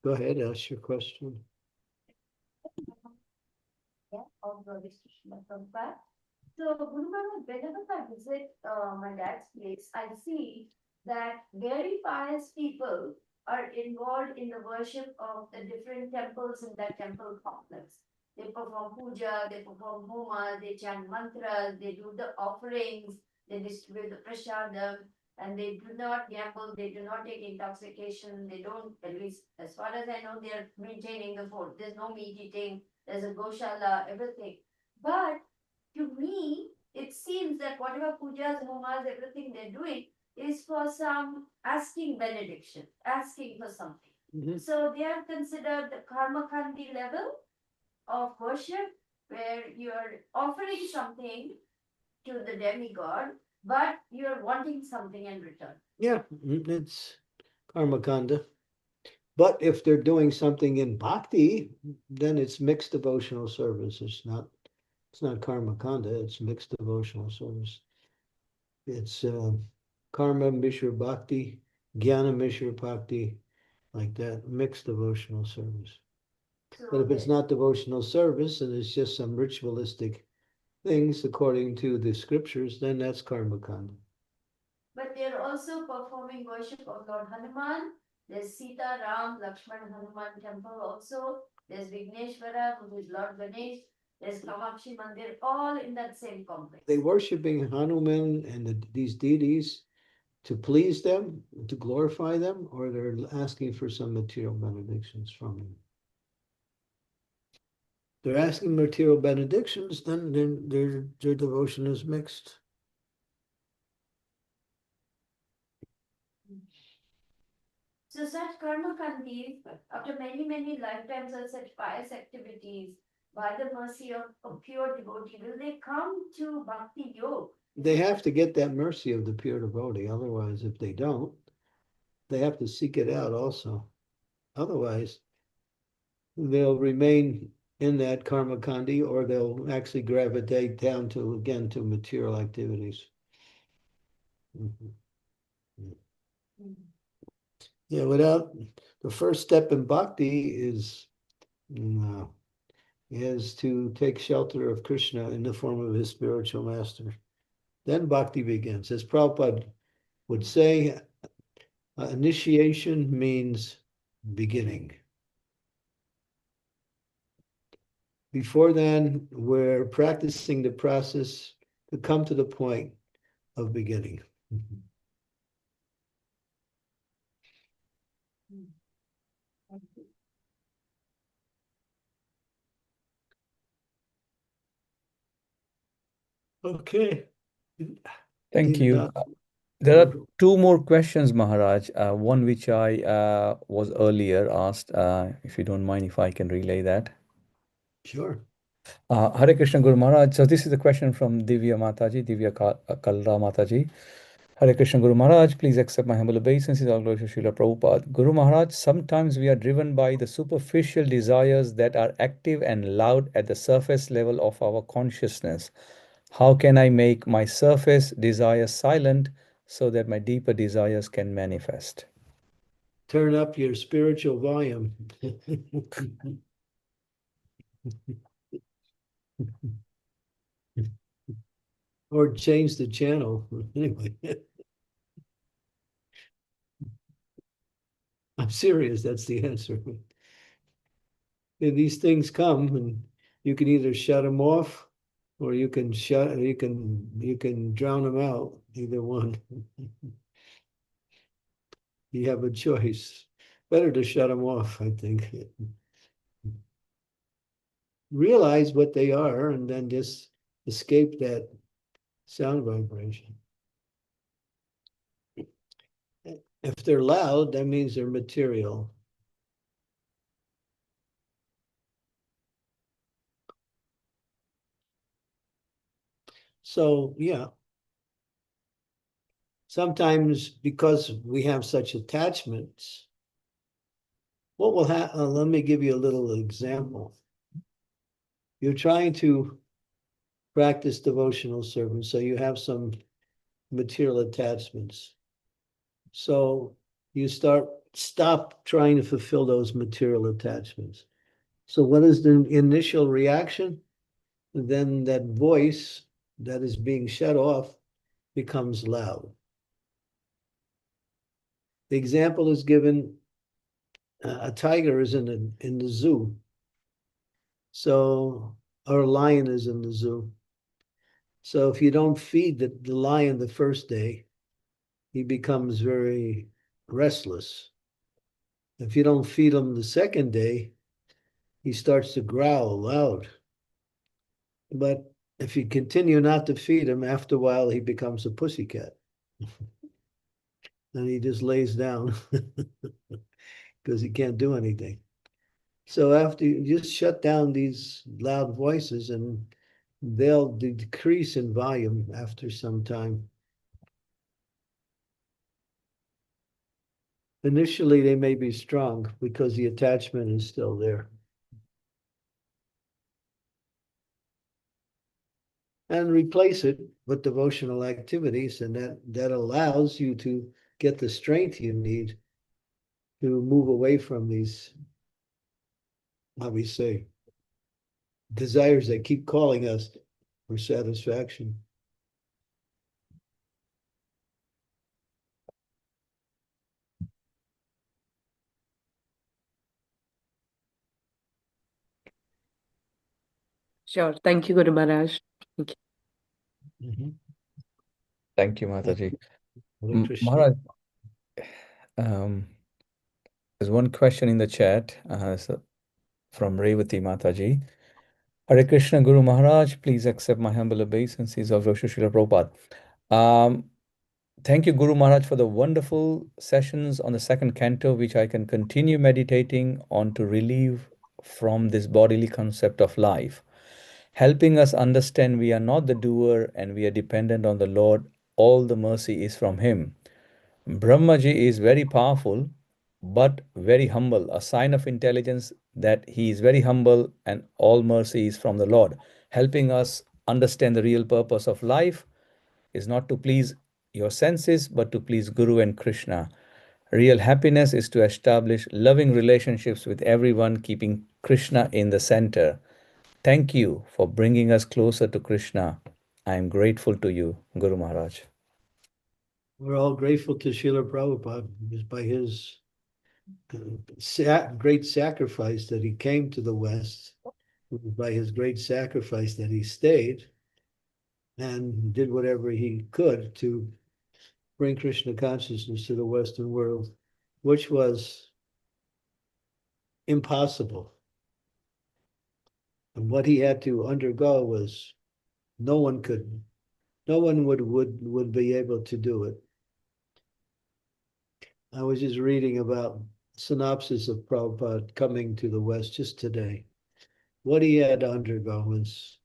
go ahead, ask your question. Yeah, all glories to Srila Prabhupada. So, Guru Maharaj, whenever I visit my dad's place, I see that very pious people are involved in the worship of the different temples in that temple complex. They perform puja, they perform homa, they chant mantras, they do the offerings, they distribute the prasadam, and they do not gamble, they do not take intoxication, they don't, at least as far as I know, they are maintaining the food. There's no meat eating, there's a goshala, everything. But to me, it seems that whatever pujas, homas, everything they're doing is for some asking benediction, asking for something. So they are considered the karma kandi level, of worship where you're offering something to the demigod, but you're wanting something in return. Yeah, it's karma kanda. But if they're doing something in bhakti, then it's mixed devotional service. It's not karma kanda, it's mixed devotional service. It's karma mishra bhakti, jnana mishra bhakti, like that, mixed devotional service. But if it's not devotional service and it's just some ritualistic things according to the scriptures, then that's karma kanda. But they're also performing worship of Lord Hanuman. There's Sita, Ram, Lakshman, Hanuman temple also. There's Vigneshwara, who is Lord Ganesh. There's Kamakshi Mandir, all in that same complex. They worshiping Hanuman and these deities to please them, to glorify them, or they're asking for some material benedictions from them. They're asking material benedictions, then their devotion is mixed. So such karma kandis, after many, many lifetimes of such pious activities, by the mercy of a pure devotee, will they come to bhakti yoga? They have to get that mercy of the pure devotee. Otherwise, if they don't, they have to seek it out also. Otherwise, they'll remain in that karma kandi, or they'll actually gravitate down to, again, to material activities. Yeah, without the first step in bhakti is to take shelter of Krishna in the form of his spiritual master. Then bhakti begins. As Prabhupada would say, initiation means beginning. Before then, we're practicing the process to come to the point of beginning. Okay. Thank you. There are two more questions, Maharaj. One which I was earlier asked, if you don't mind if I can relay that. Sure. Hare Krishna Guru Maharaj. So this is a question from Divya Mataji, Kalra Mataji. Hare Krishna Guru Maharaj, please accept my humble obeisances. All glory to Srila Prabhupada. Guru Maharaj, sometimes we are driven by the superficial desires that are active and loud at the surface level of our consciousness. How can I make my surface desires silent so that my deeper desires can manifest? Turn up your spiritual volume. Or change the channel. Anyway. I'm serious, that's the answer. And these things come and you can either shut them off or you can drown them out, either one. You have a choice. Better to shut them off, I think. Realize what they are and then just escape that sound vibration. If they're loud, that means they're material. So, yeah. Sometimes because we have such attachments, what will happen? Let me give you a little example. You're trying to practice devotional service, so you have some material attachments. So you stop trying to fulfill those material attachments. So what is the initial reaction? Then that voice that is being shut off becomes loud. The example is given, a tiger is in the zoo. So, or a lion is in the zoo. So if you don't feed the lion the first day, he becomes very restless. If you don't feed him the second day, he starts to growl loud. But if you continue not to feed him, after a while he becomes a pussycat. And he just lays down because he can't do anything. So after you just shut down these loud voices, and they'll decrease in volume after some time. Initially, they may be strong because the attachment is still there. And replace it with devotional activities, and that allows you to get the strength you need to move away from these, how we say, desires that keep calling us for satisfaction. Sure. Thank you, Guru Maharaj. Thank you. Thank you, Mataji. Hare Krishna. Maharaj, there's one question in the chat from Revati Mataji. Hare Krishna, Guru Maharaj, please accept my humble obeisances of Rosh Srila Prabhupada. Thank you, Guru Maharaj, for the wonderful sessions on the second canto, which I can continue meditating on to relieve from this bodily concept of life, helping us understand we are not the doer and we are dependent on the Lord. All the mercy is from Him. Brahmaji is very powerful, but very humble, a sign of intelligence that he is very humble and all mercy is from the Lord, helping us understand the real purpose of life is not to please your senses, but to please Guru and Krishna. Real happiness is to establish loving relationships with everyone, keeping Krishna in the center. Thank you for bringing us closer to Krishna. I am grateful to you, Guru Maharaj. We're all grateful to Srila Prabhupada by his great sacrifice that he came to the West, by his great sacrifice that he stayed and did whatever he could to bring Krishna consciousness to the Western world, which was impossible. And what he had to undergo was no one would be able to do it. I was just reading about synopsis of Prabhupada coming to the West just today. What he had to undergo was,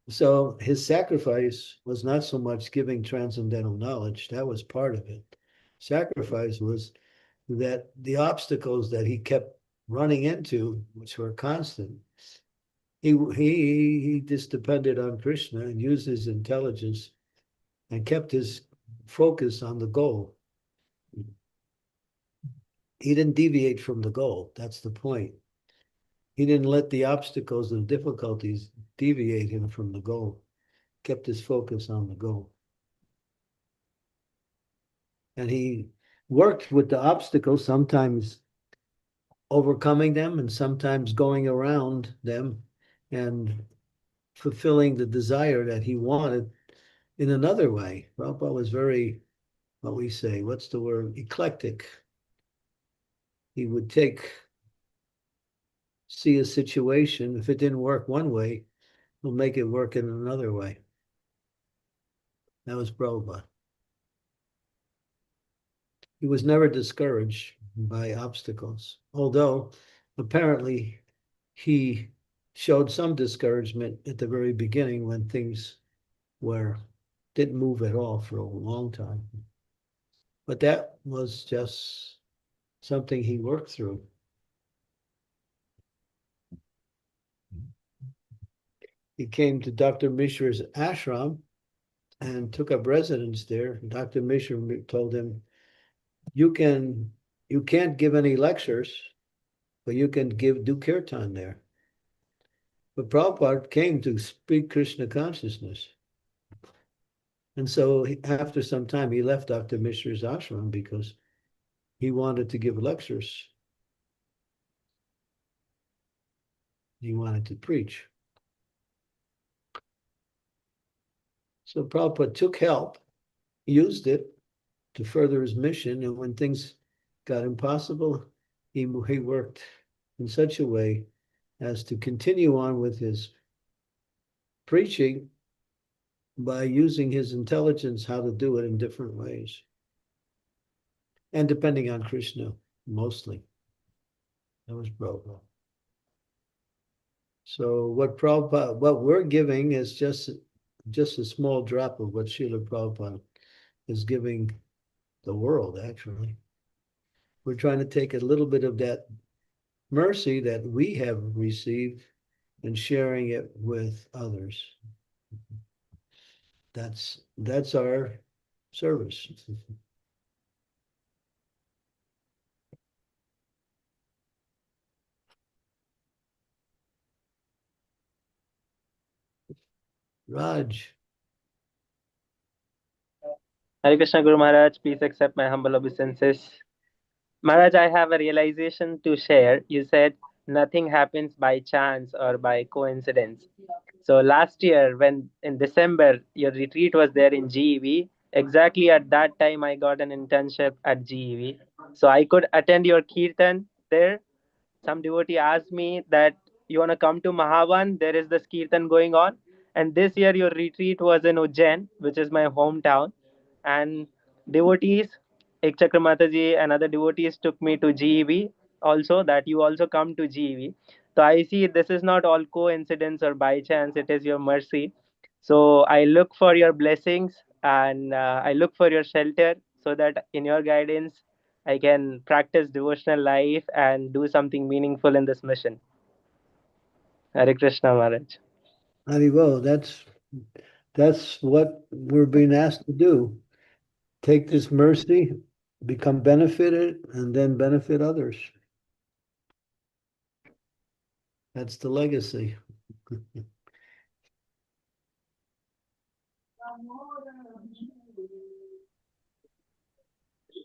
so his sacrifice was not so much giving transcendental knowledge, that was part of it. Sacrifice was that the obstacles that he kept running into, which were constant, he just depended on Krishna and used his intelligence and kept his focus on the goal. He didn't deviate from the goal. That's the point. He didn't let the obstacles and difficulties deviate him from the goal. Kept his focus on the goal. And he worked with the obstacles, sometimes overcoming them and sometimes going around them and fulfilling the desire that he wanted in another way. Prabhupada was very, what we say, what's the word? Eclectic. He would see a situation, if it didn't work one way, he'll make it work in another way. That was Prabhupada. He was never discouraged by obstacles, although apparently he showed some discouragement at the very beginning when things didn't move at all for a long time. But that was just something he worked through. He came to Dr. Mishra's ashram and took up residence there. Dr. Mishra told him, you can't give any lectures, but you can do kirtan there. But Prabhupada came to speak Krishna consciousness. And so after some time, he left Dr. Mishra's ashram because he wanted to give lectures. He wanted to preach. So Prabhupada took help, used it to further his mission, and when things got impossible, he worked in such a way as to continue on with his preaching by using his intelligence how to do it in different ways. And depending on Krishna, mostly. That was Prabhupada. So what we're giving is just a small drop of what Srila Prabhupada is giving the world, actually. We're trying to take a little bit of that mercy that we have received and sharing it with others. That's our service. Raj. Hare Krishna Guru Maharaj, please accept my humble obeisances. Maharaj, I have a realization to share. You said nothing happens by chance or by coincidence. So last year, when in December your retreat was there in GEV, exactly at that time I got an internship at GEV. So I could attend your kirtan there. Some devotee asked me that you want to come to Mahavan, there is this kirtan going on. And this year your retreat was in Ujjain, which is my hometown. And devotees, Ek Chakra Mataji and other devotees took me to GEV also, that you also come to GEV. So I see this is not all coincidence or by chance, it is your mercy. So I look for your blessings and I look for your shelter so that in your guidance I can practice devotional life and do something meaningful in this mission. Hare Krishna Maharaj. Haribo, that's what we're being asked to do. Take this mercy, become benefited, and then benefit others. That's the legacy.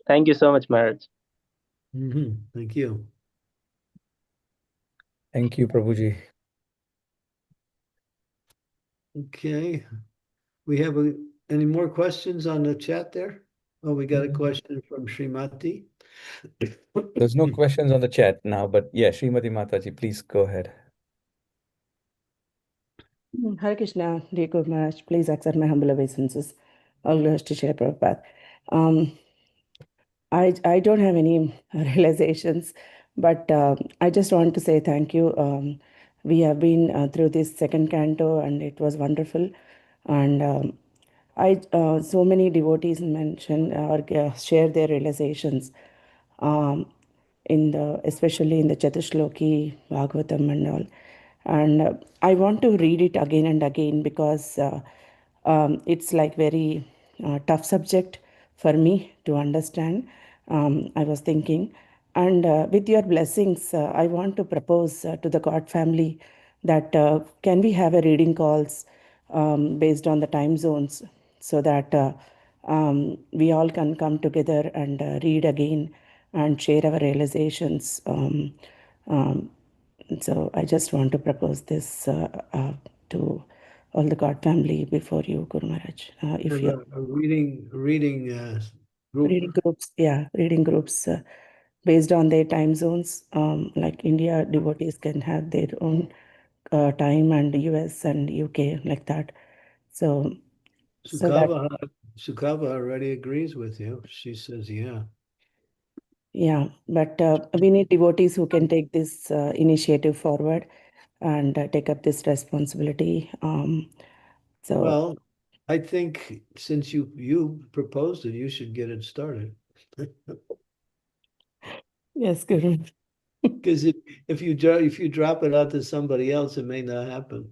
Thank you so much, Maharaj. Thank you. Thank you, Prabhuji. Okay. We have any more questions on the chat there? Oh, we got a question from Srimati. There's no questions on the chat now, but yeah, Srimati Mataji, please go ahead. Hare Krishna, dear Guru Maharaj, please accept my humble obeisances. All glories to Srila Prabhupada. I don't have any realizations, but I just want to say thank you. We have been through this second canto, and it was wonderful. And so many devotees mention or share their realizations, especially in the Chatushloki, Bhagavatam, and all. And I want to read it again and again because it's like very tough subject for me to understand. I was thinking, and with your blessings, I want to propose to the God family that can we have a reading calls based on the time zones so that we all can come together and read again and share our realizations. So I just want to propose this to all the God family before you, Guru Maharaj. If you a reading group. reading groups, reading groups based on their time zones. Like India devotees can have their own time, and US and UK like that. So Sukava already agrees with you. She says, yeah. Yeah, but we need devotees who can take this initiative forward and take up this responsibility. Well, I think since you proposed it, you should get it started. Yes, Guru. Because if you drop it out to somebody else, it may not happen.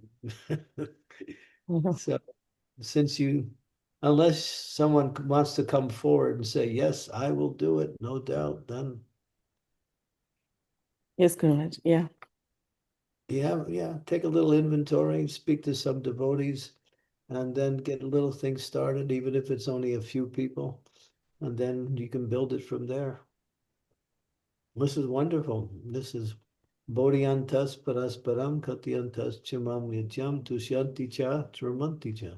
So unless someone wants to come forward and say, yes, I will do it, no doubt, then. Yes, Guru Maharaj. Yeah. Yeah, take a little inventory, speak to some devotees, and then get a little thing started, even if it's only a few people, and then you can build it from there. This is wonderful. This is Bodhyantas Parasparam Katyantas Chimam Nityam Tushyanti Cha Tramanti Cha.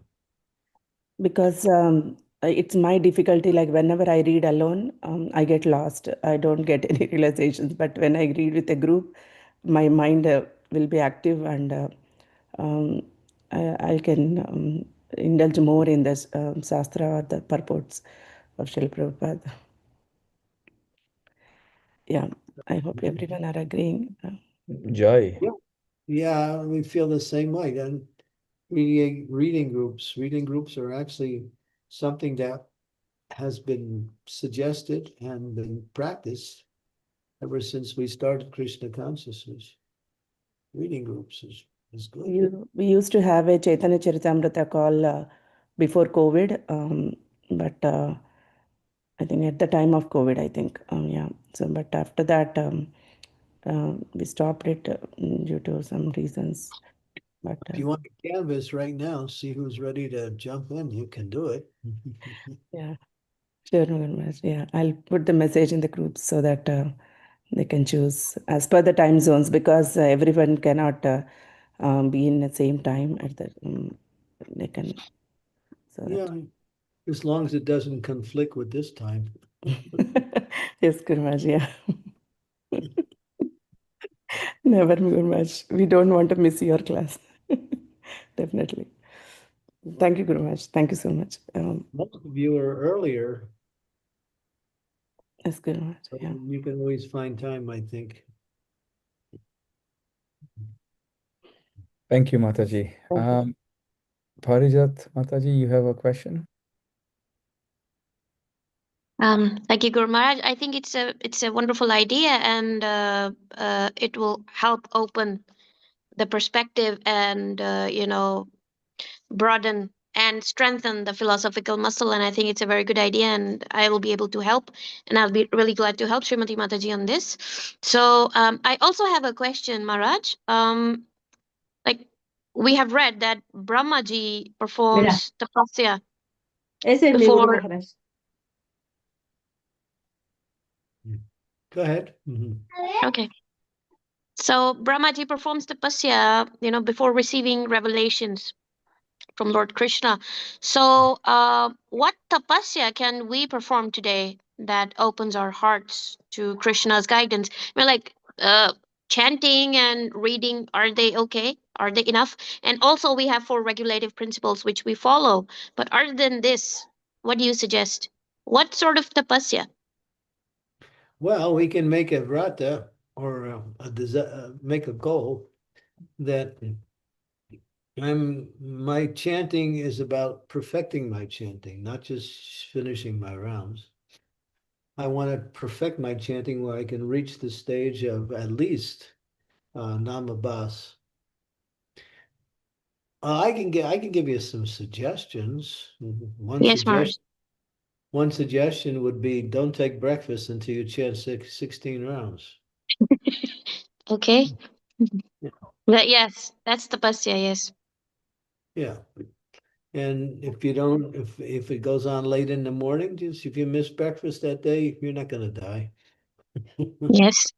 Because it's my difficulty, like whenever I read alone, I get lost. I don't get any realizations. But when I read with a group, my mind will be active, and I can indulge more in this Shastra or the purports of Srila Prabhupada. Yeah. I hope everyone are agreeing. Jai. Yeah, we feel the same way. And reading groups are actually something that has been suggested and been practiced ever since we started Krishna consciousness. Reading groups is good. We used to have a Chaitanya Charitamrita call before COVID, but I think at the time of COVID, I think, yeah. So, but after that, we stopped it due to some reasons. But If you want to canvas right now, see who's ready to jump in, you can do it. yeah, sure, Maharaj. Yeah, I'll put the message in the group so that they can choose as per the time zones, because everyone cannot be in the same time at the they can. So Yeah, as long as it doesn't conflict with this time. yes, Gurumaj, yeah. Never, Gurumaj. We don't want to miss your class. Definitely. Thank you, Gurumaj. Thank you so much. Most of you are earlier. Yes, Gurumaj. So Yeah. you can always find time, I think. Thank you, Mataji. Parijat, Mataji, you have a question? Thank you, Guru Maharaj. I think it's a wonderful idea, and it will help open the perspective and broaden and strengthen the philosophical muscle. And I think it's a very good idea, and I will be able to help, and I'll be really glad to help Srimati Mataji on this. So I also have a question, Maharaj. Like we have read that Brahmaji performs tapasya before. Go ahead. Okay. So Brahmaji performs tapasya, before receiving revelations from Lord Krishna. So what tapasya can we perform today that opens our hearts to Krishna's guidance? I mean, like chanting and reading, are they okay? Are they enough? And also we have 4 regulative principles which we follow. But other than this, what do you suggest? What sort of tapasya? Well, we can make a vrata or make a goal that my chanting is about perfecting my chanting, not just finishing my rounds. I want to perfect my chanting where I can reach the stage of at least namabas. I can give you some suggestions. Yes, Mars. One suggestion would be don't take breakfast until you chant 16 rounds. Okay. But yes, that's tapasya, yes. Yeah. And if you don't, if it goes on late in the morning, just if you miss breakfast that day, you're not going to die. Yes.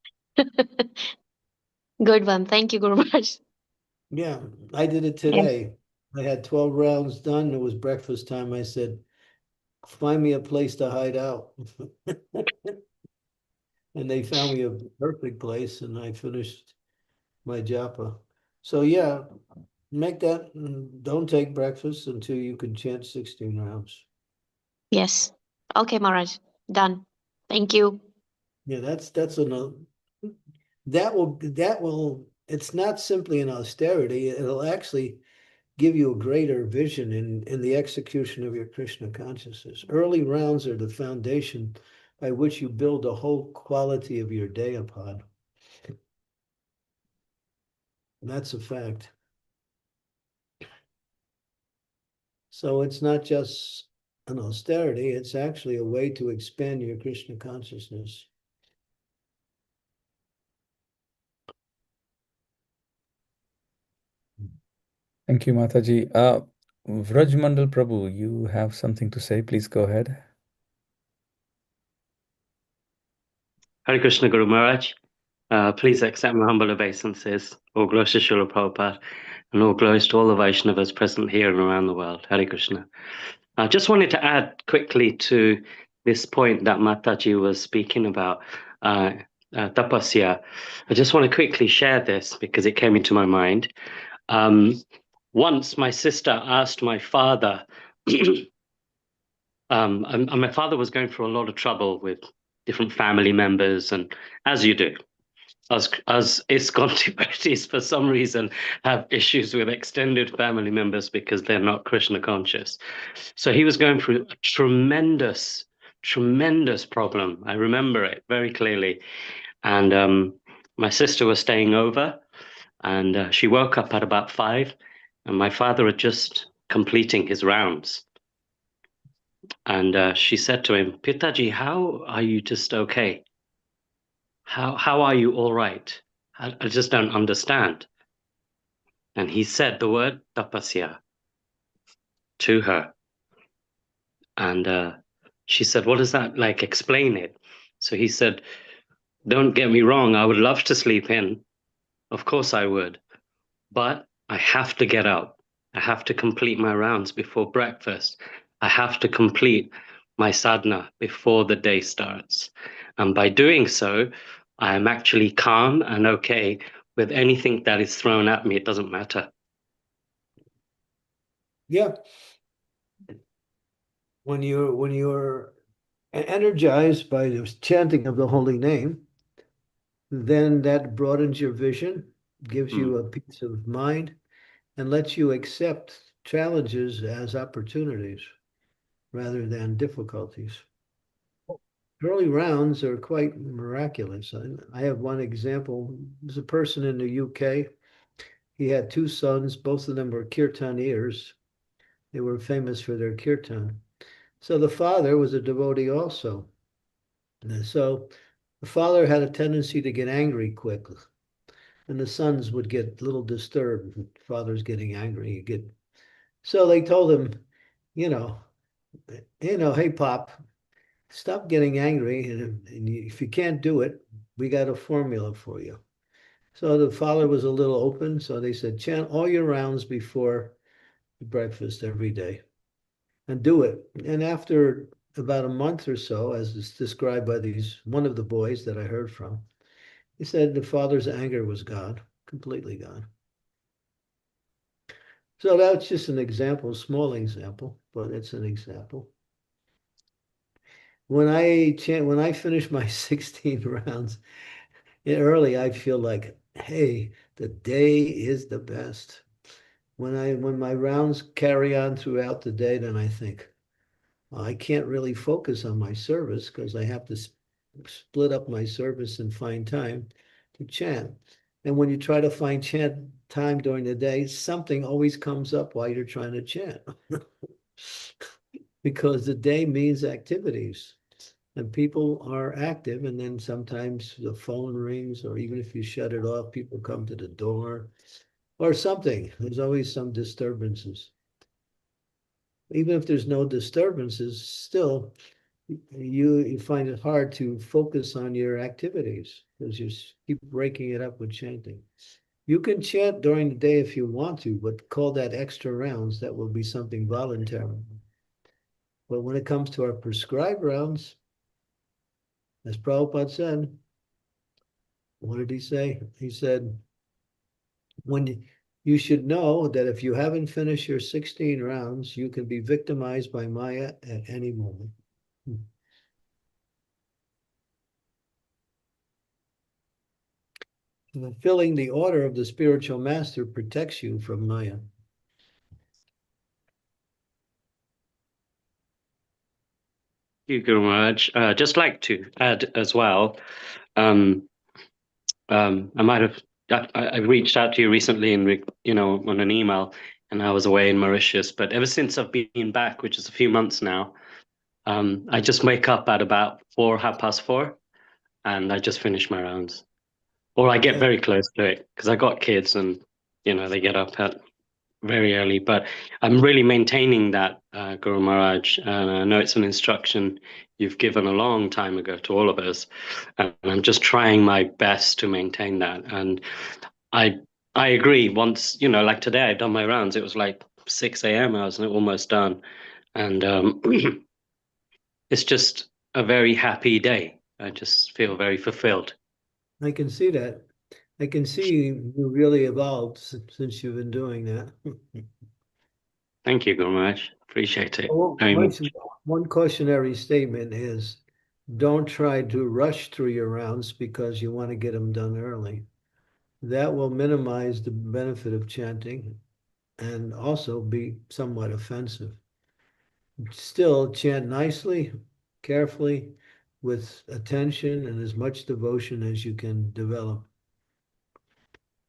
Good one. Thank you, Guru Maharaj. Yeah, I did it today. I had 12 rounds done. It was breakfast time. I said, find me a place to hide out. And they found me a perfect place, and I finished my japa. So yeah, make that, don't take breakfast until you can chant 16 rounds. Yes. Okay, Maharaj. Done. Thank you. Yeah, that's another. That will. It's not simply an austerity. It'll actually give you a greater vision in the execution of your Krishna consciousness. Early rounds are the foundation by which you build the whole quality of your day upon. That's a fact. So it's not just an austerity, it's actually a way to expand your Krishna consciousness. Thank you, Mataji. Vraj Mandal Prabhu, you have something to say. Please go ahead. Hare Krishna Guru Maharaj. Please accept my humble obeisances. All glories to Srila Prabhupada, and all glories to all the Vaishnavas present here and around the world. Hare Krishna. I just wanted to add quickly to this point that Mataji was speaking about, tapasya. I just want to quickly share this because it came into my mind. Once my sister asked my father, and my father was going through a lot of trouble with different family members, and as you do. As ISKCON devotees, for some reason, have issues with extended family members because they're not Krishna conscious. So he was going through a tremendous problem. I remember it very clearly. And my sister was staying over, and she woke up at about 5, and my father had just completing his rounds. And she said to him, "Pitaji, how are you just okay? How are you all right? I just don't understand." And he said the word tapasya to her. And she said, "What does that like? Explain it." So he said, "Don't get me wrong, I would love to sleep in. Of course I would. But I have to get up. I have to complete my rounds before breakfast. I have to complete my sadhana before the day starts. And by doing so, I am actually calm and okay with anything that is thrown at me. It doesn't matter." Yeah. When you're energized by the chanting of the holy name, then that broadens your vision, gives you a peace of mind, and lets you accept challenges as opportunities rather than difficulties. Early rounds are quite miraculous. I have one example. There's a person in the UK. He had 2 sons. Both of them were kirtaniers. They were famous for their kirtan. So the father was a devotee also. And so the father had a tendency to get angry quickly, and the sons would get a little disturbed. Father's getting angry. So they told him, hey, Pop, stop getting angry, and if you can't do it, we got a formula for you. So the father was a little open, so they said, chant all your rounds before breakfast every day and do it. And after about a month or so, as is described by one of the boys that I heard from, he said the father's anger was gone, completely gone. So that's just an example, a small example, but it's an example. When I finish my 16 rounds early, I feel like, hey, the day is the best. When my rounds carry on throughout the day, then I think, well, I can't really focus on my service because I have to split up my service and find time to chant. And when you try to find chant time during the day, something always comes up while you're trying to chant. Because the day means activities. And people are active, and then sometimes the phone rings, or even if you shut it off, people come to the door or something. There's always some disturbances. Even if there's no disturbances, still, you find it hard to focus on your activities because you keep breaking it up with chanting. You can chant during the day if you want to, but call that extra rounds. That will be something voluntary. But when it comes to our prescribed rounds, as Prabhupada said, what did he say? He said, you should know that if you haven't finished your 16 rounds, you can be victimized by Maya at any moment. Fulfilling the order of the spiritual master protects you from Maya. Thank you, Guru Maharaj. Just like to add as well, I reached out to you recently on an email, and I was away in Mauritius, but ever since I've been back, which is a few months now, I just wake up at about 4:30, and I just finish my rounds, or I get very close to it because I got kids, and they get up at very early. But I'm really maintaining that, Guru Maharaj, and I know it's an instruction you've given a long time ago to all of us, and I'm just trying my best to maintain that. And I agree. Once, like today, I've done my rounds. It was like 6 a.m. I was almost done, and it's just a very happy day. I just feel very fulfilled. I can see that. I can see you really evolved since you've been doing that. Thank you, Guru Maharaj. Appreciate it very much. One cautionary statement is don't try to rush through your rounds because you want to get them done early. That will minimize the benefit of chanting and also be somewhat offensive. Still chant nicely, carefully, with attention and as much devotion as you can develop.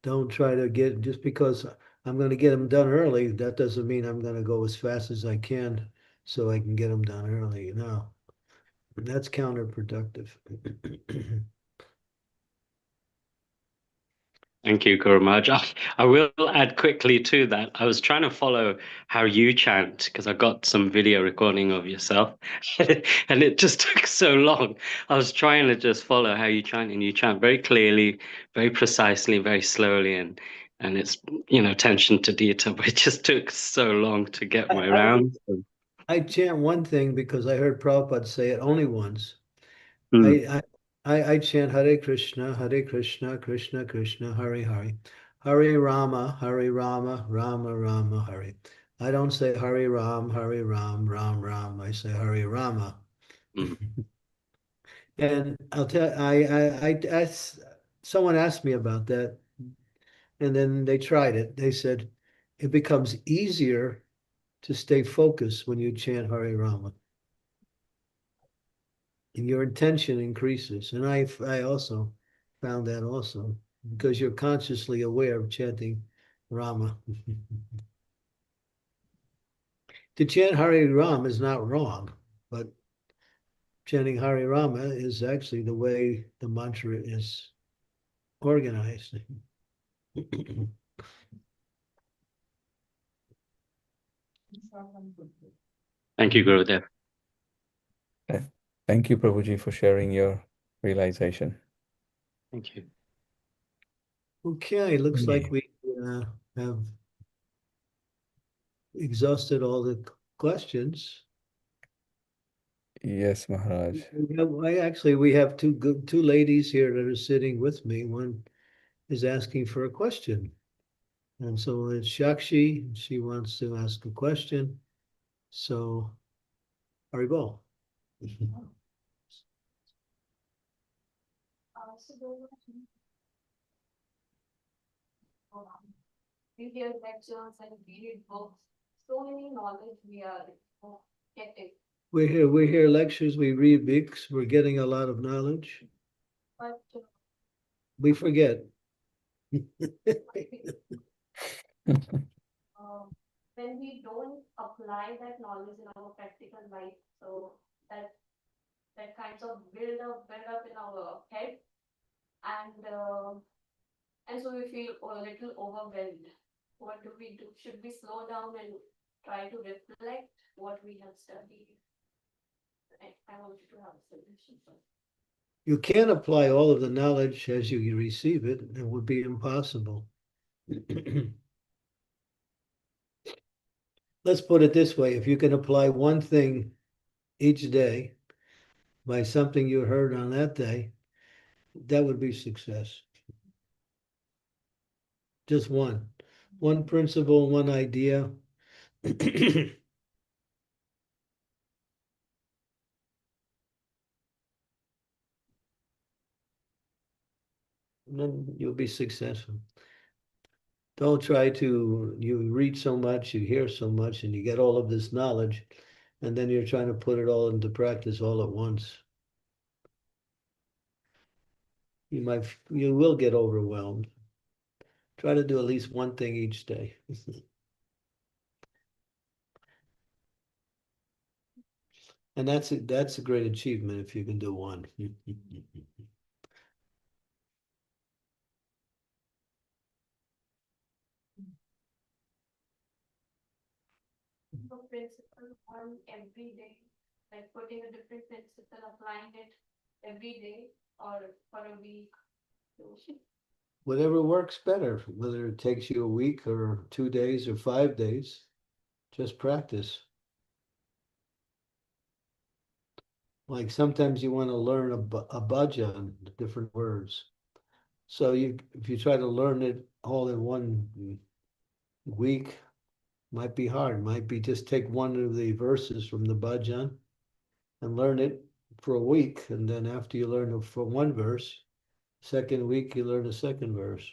Don't try to get, just because I'm going to get them done early, that doesn't mean I'm going to go as fast as I can so I can get them done early. No, that's counterproductive. Thank you, Guru Maharaj. I will add quickly to that. I was trying to follow how you chant because I got some video recording of yourself and it just took so long. I was trying to just follow how you chant, and you chant very clearly, very precisely, very slowly, and it's, you know, attention to detail, but it just took so long to get my rounds. I chant one thing because I heard Prabhupada say it only once. Mm. I chant Hare Krishna, Krishna Krishna, Hare Hare, Hare Rama, Rama Rama, Hare. I don't say Hare Ram, Ram Ram. I say Hare Rama. Mm. And I'll tell I someone asked me about that, and then they tried it. They said it becomes easier to stay focused when you chant Hare Rama. And your intention increases. And I also found that also, because you're consciously aware of chanting Rama. To chant Hare Ram is not wrong, but chanting Hare Rama is actually the way the mantra is organized. Thank you, Gurudev. Thank you, Prabhuji, for sharing your realization. Thank you. Okay, looks like we have exhausted all the questions. Yes, Maharaj. We have two ladies here that are sitting with me. One is asking for a question. And so it's Shakshi, she wants to ask a question. So, Haribol. We hear lectures and read books. So many knowledge we are getting. We hear lectures, we read books, we're getting a lot of knowledge. But we forget. When we don't apply that knowledge in our practical life, so that kinds of build up in our head, and so we feel a little overwhelmed. What do we do? Should we slow down and try to reflect what we have studied? I wanted to have a solution. You can't apply all of the knowledge as you receive it. It would be impossible. Let's put it this way. If you can apply one thing each day by something you heard on that day, that would be success. Just one principle, one idea. And then you'll be successful. Don't try to, you read so much, you hear so much, and you get all of this knowledge, and then you're trying to put it all into practice all at once. You will get overwhelmed. Try to do at least one thing each day. And that's a great achievement if you can do one. Principle one every day, like putting a different principle, applying it every day or for a week. Whatever works better, whether it takes you a week or 2 days or 5 days, just practice. Like sometimes you want to learn a bhajan, different words. So if you try to learn it all in 1 week, might be hard. Might be just take one of the verses from the bhajan and learn it for a week, and then after you learn from one verse, second week you learn the second verse.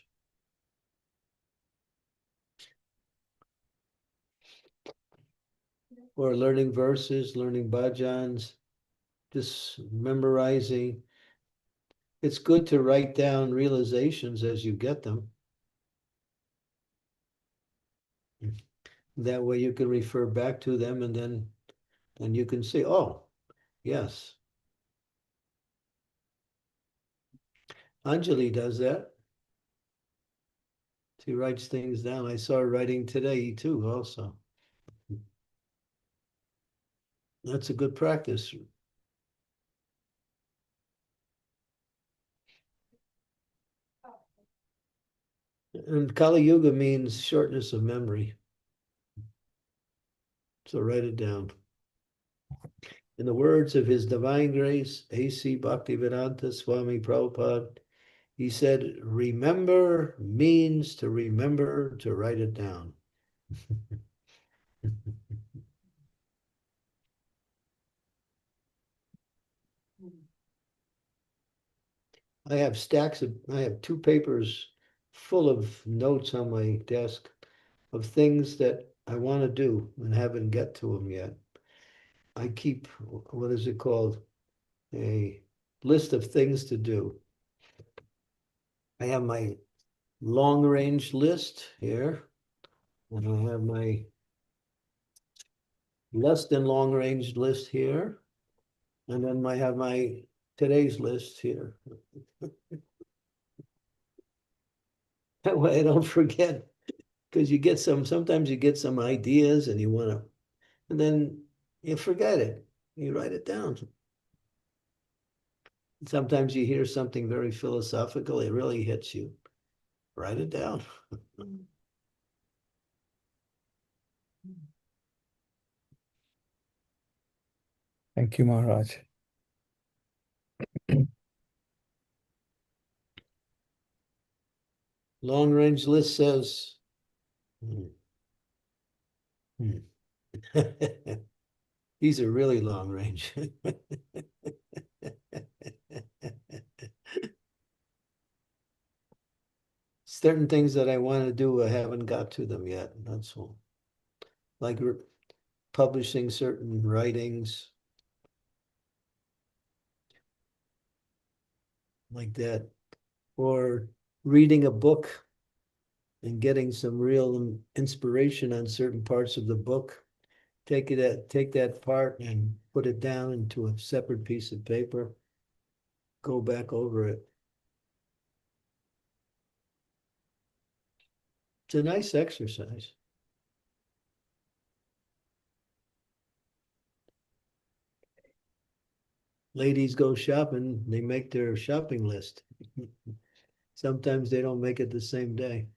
Or learning verses, learning bhajans, just memorizing. It's good to write down realizations as you get them. That way you can refer back to them, and then you can say, oh, yes. Anjali does that. She writes things down. I saw her writing today too also. That's a good practice. And Kali Yuga means shortness of memory. So write it down. In the words of His Divine Grace, A.C. Bhaktivedanta Swami Prabhupada, he said, remember means to remember to write it down. I have I have 2 papers full of notes on my desk of things that I want to do and haven't get to them yet. I keep, what is it called? A list of things to do. I have my long range list here, and I have my less than long range list here, and then I have my today's list here. That way I don't forget, because you get sometimes you get some ideas and you want to, and then you forget it. You write it down. Sometimes you hear something very philosophical, it really hits you. Write it down. Thank you, Maharaj. Long range list says, these are really long range. Certain things that I want to do, I haven't got to them yet. That's all. Like publishing certain writings, like that, or reading a book and getting some real inspiration on certain parts of the book. Take that part and put it down into a separate piece of paper. Go back over it. It's a nice exercise. Ladies go shopping, they make their shopping list. Sometimes they don't make it the same day.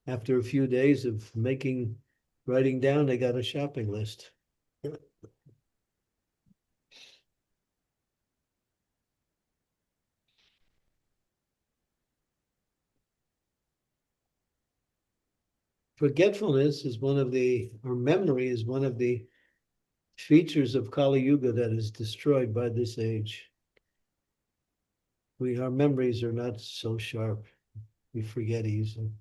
After a few days of writing down, they got a shopping list. Forgetfulness is or memory is one of the features of Kali Yuga that is destroyed by this age. Our memories are not so sharp. We forget easily.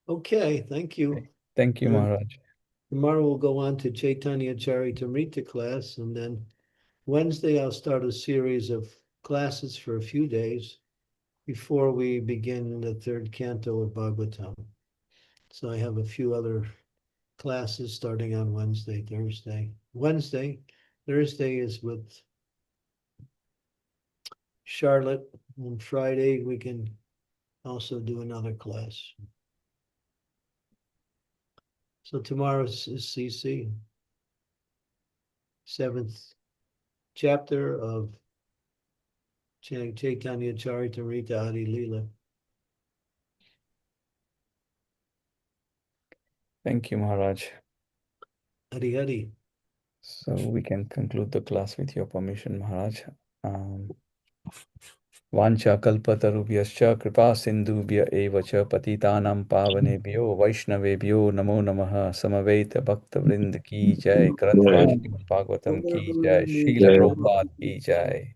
Okay, thank you. Thank you, Maharaj. Tomorrow we'll go on to Chaitanya Charitamrita class, and then Wednesday I'll start a series of classes for a few days before we begin the 3rd canto of Bhagavatam. So I have a few other classes starting on Wednesday, Thursday. Thursday is with Charlotte. On Friday, we can also do another class. So tomorrow is CC, 7th chapter of Chaitanya Charitamrita Adi Leela. Thank you, Maharaj. Hari Hari. So we can conclude the class with your permission, Maharaj. Vancha kalpatarubhyascha kripa sindhubhya eva cha patitanam pavanebhyo vaishnavebhyo namo namaha samaveta bhakta vrind ki jai. Granthrash Bhagavatam ki jai. Srila Prabhupada ki jai.